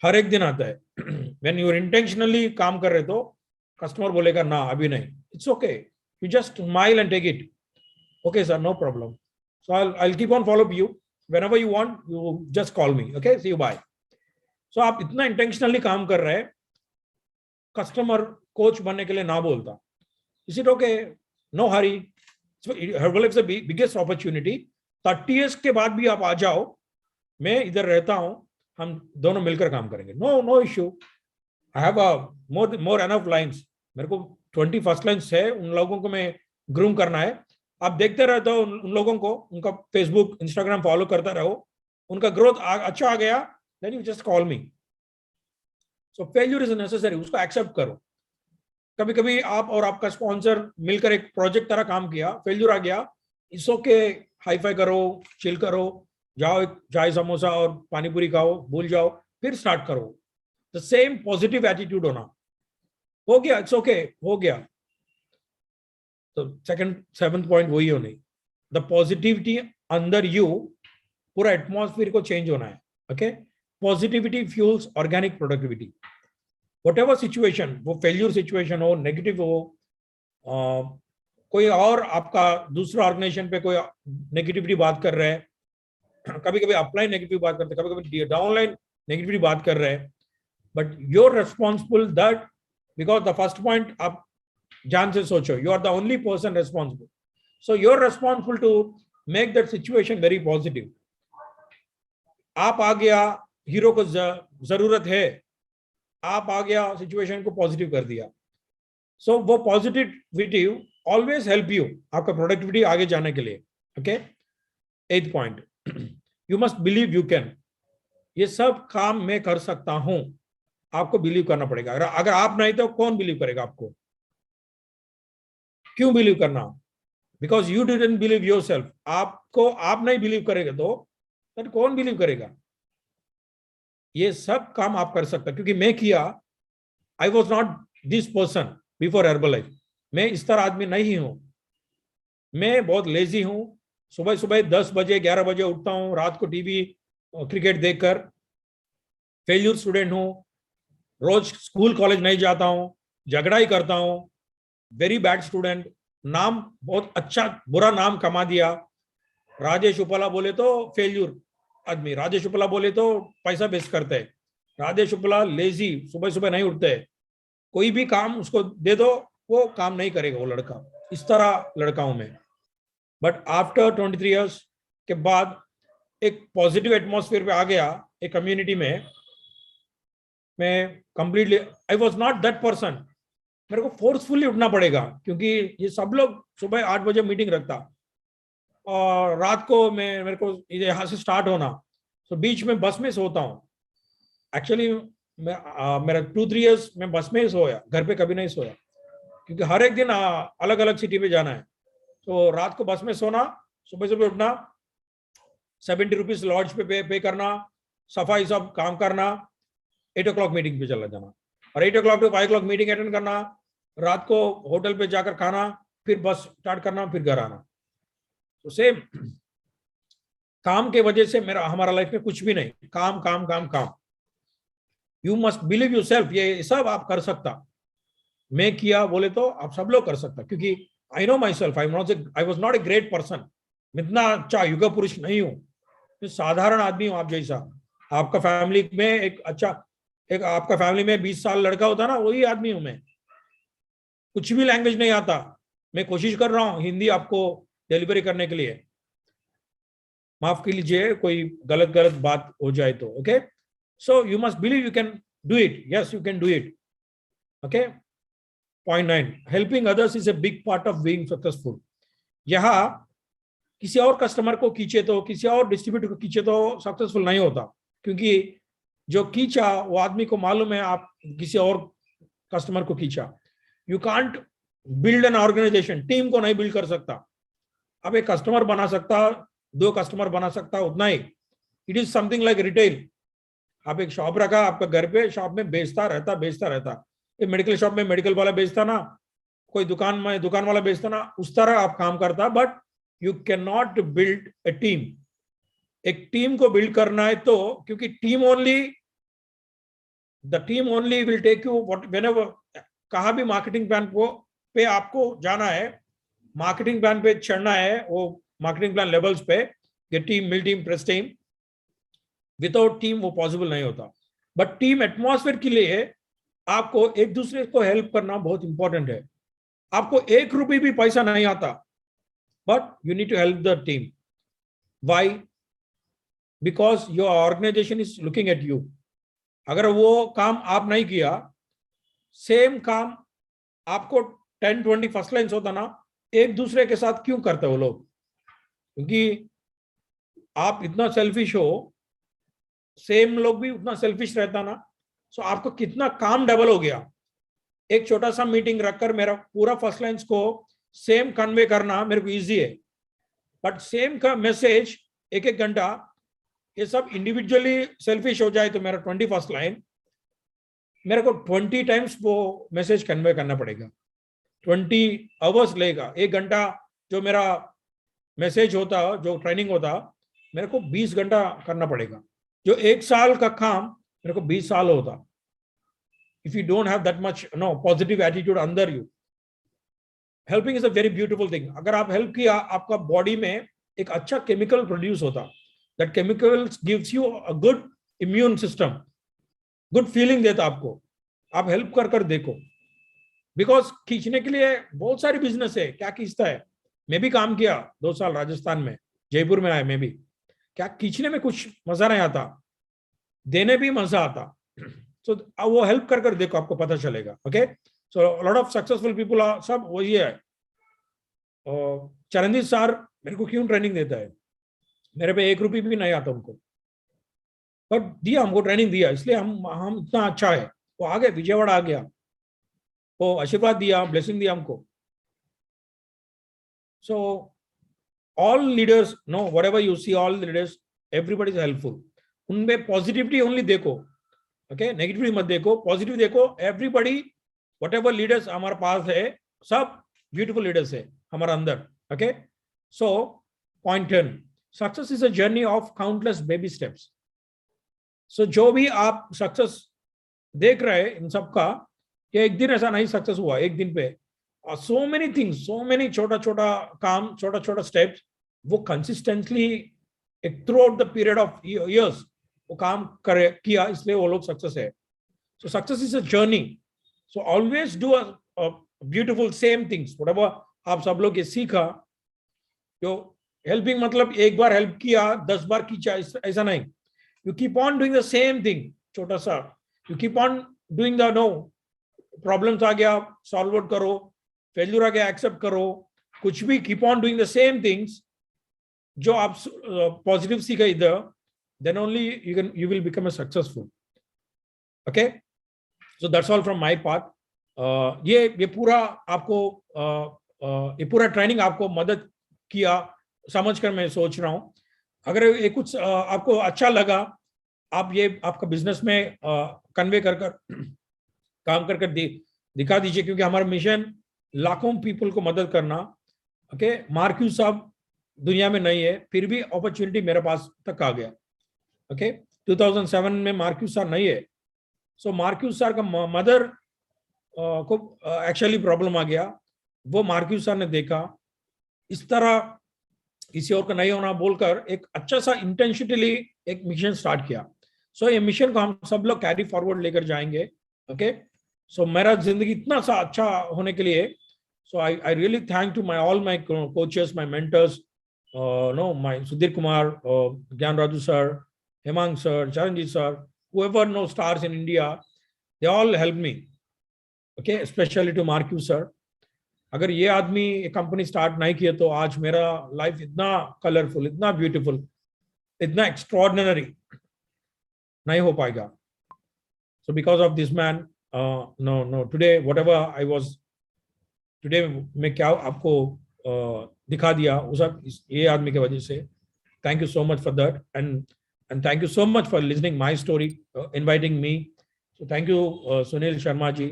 हर एक दिन आता है। व्हेन यू इंटेंशनली काम कर रहे तो कस्टमर बोलेगा ना अभी नहीं, it's okay, you just smile and take it. Okay sir, no problem. So I'll keep on follow up you whenever you want, you just call me. Okay, see you, bye. So आप इतना इंटेंशनली काम कर रहे हैं, कस्टमर कोच बनने के लिए ना बोलता. Is it okay? No hurry. So Herbalife is the biggest opportunity. 30 years के बाद भी आप आ जाओ, मैं इधर रहता हूं, हम दोनों मिलकर काम करेंगे. No issue. I have a more enough lines. मेरे को 20 फर्स्ट लाइन्स है, उन लोगों को मैं ग्रूम करना है. आप देखते रहते हो उन लोगों को, उनका फेसबुक इंस्टाग्राम फॉलो करता रहो, उनका ग्रोथ अच्छा आ गया, then you just call me. So failure is necessary, उसको एक्सेप्ट करो. कभी कभी आप और आपका स्पॉन्सर मिलकर एक प्रोजेक्ट तरह काम किया, फेल्यूर आ गया, इट्स ओके, हाई फाई करो, चिल करो, जाओ एक चाय समोसा और पानी पूरी खाओ, भूल जाओ, फिर स्टार्ट करो. द सेम पॉजिटिव एटीट्यूड होना. हो गया, इट्स ओके, हो गया. तो सेवंथ पॉइंट वही होनी, द पॉजिटिविटी अंदर यू, पूरा एटमॉस्फेयर को चेंज होना है. Okay, positivity fuels organic productivity. Whatever situation, वो फेल्यूर सिचुएशन हो, नेगेटिव हो, कोई और आपका दूसरा ऑर्गेनाइजेशन पे कोई नेगेटिविटी बात कर रहे हैं, कभी कभी अपलाइन नेगेटिव बात करते हैं, कभी कभी डाउनलाइन नेगेटिविटी बात कर रहे हैं, but you're responsible that, because the first point आप ध्यान से सोचो, you are the only person responsible. So you are responsible to make that situation very positive. आप आ गया, हीरो को जरूरत है, आप आ गया, सिचुएशन को पॉजिटिव कर दिया. सो वो पॉजिटिविटी ऑलवेज हेल्प यू, आपका प्रोडक्टिविटी आगे जाने के लिए. Okay, 8th point, you must believe you can. ये सब काम मैं कर सकता हूं, आपको बिलीव करना पड़ेगा. अगर आप नहीं तो कौन बिलीव करेगा आपको? क्यों बिलीव करना? Because you didn't believe yourself. आपको आप नहीं बिलीव करेगा तो कौन बिलीव करेगा? ये सब काम आप कर सकते, क्योंकि मैं किया. I was not this person before Herbalife. मैं इस तरह आदमी नहीं हूं. मैं बहुत लेजी हूं. सुबह सुबह 10 बजे 11 बजे उठता हूं, रात को टीवी क्रिकेट देखकर. फेल्यूर स्टूडेंट हूं, रोज स्कूल कॉलेज नहीं जाता हूं, झगड़ा ही करता हूं, वेरी बैड स्टूडेंट. नाम बहुत अच्छा बुरा नाम कमा दिया. राजेश उपला बोले तो फेल्यूर आदमी, राजेश उपला बोले तो पैसा बेस्ट करते हैं, राजेश उपला लेजी, सुबह सुबह नहीं उठते, कोई भी काम उसको दे दो वो काम नहीं करेगा वो लड़का. इस तरह लड़का हूं मैं. बट आफ्टर 23 इयर्स के बाद एक पॉजिटिव एटमॉस्फेयर पे आ गया, एक कम्युनिटी में. मैं completely, I was not that person. मेरे को फोर्सफुली उठना पड़ेगा, क्योंकि ये सब लोग सुबह 8 बजे मीटिंग रखता और रात को मेरे को यहाँ से स्टार्ट होना, तो बीच में बस में सोता हूँ. एक्चुअली मेरा 2-3 इयर्स में बस में ही सोया, घर पे कभी नहीं सोया, क्योंकि हर एक दिन अलग अलग सिटी पे जाना है. तो रात को बस में सोना, सुबह सुबह उठना, 70 रुपीज लॉज पे पे करना, सफाई सब काम करना, 8 o'clock मीटिंग पे चला जाना, और 8 o'clock to 5 o'clock meeting attend करना, रात को होटल पे जाकर खाना, फिर बस स्टार्ट करना, फिर घर आना. तो सेम काम के वजह से हमारा लाइफ में कुछ भी नहीं, काम काम काम काम. You must believe yourself. ये सब आप कर सकता. मैं किया बोले तो आप सब लोग कर सकता, क्योंकि I know my self, I was not a great person. मैं इतना अच्छा युग पुरुष नहीं हूँ, मैं साधारण आदमी हूँ आप जैसा. आपका फैमिली में एक आपका फैमिली में 20 साल लड़का होता ना, वही आदमी हूं मैं. कुछ भी लैंग्वेज नहीं आता, मैं कोशिश कर रहा हूं हिंदी आपको डिलीवरी करने के लिए. माफ कर लीजिए कोई गलत बात हो जाए तो. Okay, so you must believe you can do it. Yes, you can do it. Okay, point 9, helping others is a big part of being successful. यहाँ किसी और कस्टमर को खींचे तो, किसी और डिस्ट्रीब्यूटर को खींचे तो सक्सेसफुल नहीं होता, क्योंकि जो खींचा वो आदमी को मालूम है आप किसी और कस्टमर को खींचा. You can't build an organisation, team को नहीं बिल्ड कर सकता. अब एक कस्टमर बना सकता, 2 कस्टमर बना सकता, उतना ही. It is something like retail. आप एक शॉप रखा आपका घर पे, शॉप में बेचता रहता. ये मेडिकल शॉप में मेडिकल वाला बेचता ना, कोई दुकान में दुकान वाला बेचता ना, उस तरह आप काम करता. But you can not build a team. एक टीम को बिल्ड करना है तो, क्योंकि the team only will take you what whenever. कहाँ भी मार्केटिंग प्लान पे आपको जाना है, मार्केटिंग प्लान पे चढ़ना है, वो मार्केटिंग प्लान लेवल्स पे, ये team, mil team, press team, without team वो पॉसिबल नहीं होता। बट टीम एटमॉस्फेयर के लिए आपको एक दूसरे को हेल्प करना बहुत इंपॉर्टेंट है। आपको 1 रुपये भी पैसा नहीं आता, but you need to help the team. Why? Because your organisation is looking at you. अगर वो काम आप नहीं किया, सेम काम आपको 10-20 फर्स्ट लाइन्स होता ना, एक दूसरे के साथ क्यों करते हो लोग? क्योंकि आप इतना सेल्फिश हो, सेम लोग भी उतना सेल्फिश रहता ना, सो आपको कितना काम डबल हो गया। एक छोटा सा मीटिंग रखकर मेरा पूरा फर्स्ट लाइन्स को सेम कन्वे करना मेरे को इजी है, बट सेम का मैसेज 1-1 घंटा, ये सब इंडिविजुअली सेल्फिश हो जाए तो मेरा 20 फर्स्ट लाइन, मेरे को 20 टाइम्स वो मैसेज कन्वे करना पड़ेगा। 20 आवर्स लेगा। 1 घंटा जो मेरा मैसेज होता, जो ट्रेनिंग होता, मेरे को 20 घंटा करना पड़ेगा। जो 1 साल का काम मेरे को 20 साल होता। If you don't have that much positive attitude अंदर you, helping is a very beautiful thing. अगर आप हेल्प किया, आपका बॉडी में एक अच्छा केमिकल प्रोड्यूस होता, that chemicals gives you a good immune system, good feeling देता आपको। आप हेल्प कर देखो, बिकॉज खींचने के लिए बहुत सारी बिजनेस है, क्या खींचता है। मैं भी काम किया 2 साल राजस्थान में, जयपुर में आया, मैं भी, क्या खींचने में कुछ मजा नहीं आता, देने भी मजा आता। सो वो हेल्प कर देखो, आपको पता चलेगा। Okay, so lot of successful people सब वही है। चरणजीत सर मेरे को क्यों ट्रेनिंग देता है? मेरे पे 1 रुपये भी नहीं आता उनको, बट दिया, हमको ट्रेनिंग दिया, इसलिए हम इतना अच्छा है। वो आ गए, विजयवाड़ा आ गया, वो आशीर्वाद दिया, ब्लेसिंग दिया हमको। So all leaders know, whatever you see, all leaders, everybody is helpful. उनमें पॉजिटिविटी ओनली देखो, ओके, नेगेटिविटी मत देखो, पॉजिटिव देखो। एवरीबॉडी, व्हाटएवर लीडर्स हमारे पास है, सब ब्यूटीफुल लीडर्स है हमारे अंदर। Okay, so point 10, success is a journey of countless baby steps. So जो भी आप सक्सेस देख रहे हैं इन सब का, कि एक दिन ऐसा नहीं सक्सेस हुआ, एक दिन पे, और so many things, so many छोटा छोटा काम, छोटा छोटा स्टेप्स, वो कंसिस्टेंटली एक through out the period of years वो काम करे किया, इसलिए वो लोग सक्सेस है। सो success is a journey. So always do a beautiful same things, whatever आप सब लोग ये सीखा। जो हेल्पिंग मतलब एक बार हेल्प किया 10 बार खींचा, ऐसा नहीं। You keep on doing the same thing, छोटा सा, you keep on doing the, no problems आ गया सॉल्व आउट करो, फेल्यूर आ गया एक्सेप्ट करो, कुछ भी, keep on doing the same things. जो आप पॉजिटिव सीखा इधर, then only you will become a successful. Okay, so that's all from my part. ये पूरा आपको ये पूरा ट्रेनिंग आपको मदद किया समझकर मैं सोच रहा हूँ। अगर ये कुछ आपको अच्छा लगा, आप ये आपका बिजनेस में कन्वे कर काम कर दिखा दीजिए, क्योंकि हमारा मिशन लाखों पीपल को मदद करना। ओके, मार्क्यू साहब दुनिया में नहीं है, फिर भी अपॉर्चुनिटी मेरे पास तक आ गया। ओके, 2007 में मार्क्यू सर नहीं है। सो मार्क्यू सर का मदर को एक्चुअली प्रॉब्लम आ गया, वो मार्क्यू सर ने देखा, इस तरह किसी और का नहीं होना बोलकर एक अच्छा सा इंटेंशनली एक मिशन स्टार्ट किया। सो ये मिशन को हम सब लोग कैरी फॉरवर्ड लेकर जाएंगे। ओके, सो मेरा जिंदगी इतना सा अच्छा होने के लिए, so I really thank to my all my coaches, my mentors, no my Sudhir Kumar, Gyan Raju sir, Hemang sir, Charanjit sir, whoever knows stars in India, they all helped me. Okay, especially to Mark sir. अगर ये आदमी एक कंपनी स्टार्ट नहीं किया तो आज मेरा लाइफ इतना कलरफुल, इतना ब्यूटीफुल, इतना एक्स्ट्रॉर्डिनरी नहीं हो पाएगा। So because of this man, no, today whatever I was, today मैं क्या आपको दिखा दिया, वो सब ये आदमी की वजह से। Thank you so much for that, and thank you so much for listening my story, inviting me. So thank you, Sunil Sharma ji.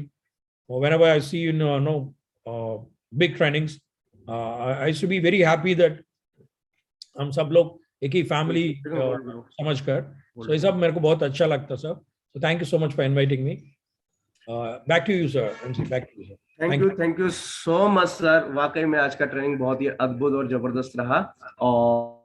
Whenever I see you know, big trainings, I used to be very happy that हम सब लोग एक ही फैमिली समझकर, so ये सब मेरे को बहुत अच्छा लगता sir. So thank you so much for inviting me. Back to you sir, back to you sir. Thank you so much sir. वाकई में आज का ट्रेनिंग बहुत ही अद्भुत और जबरदस्त रहा। और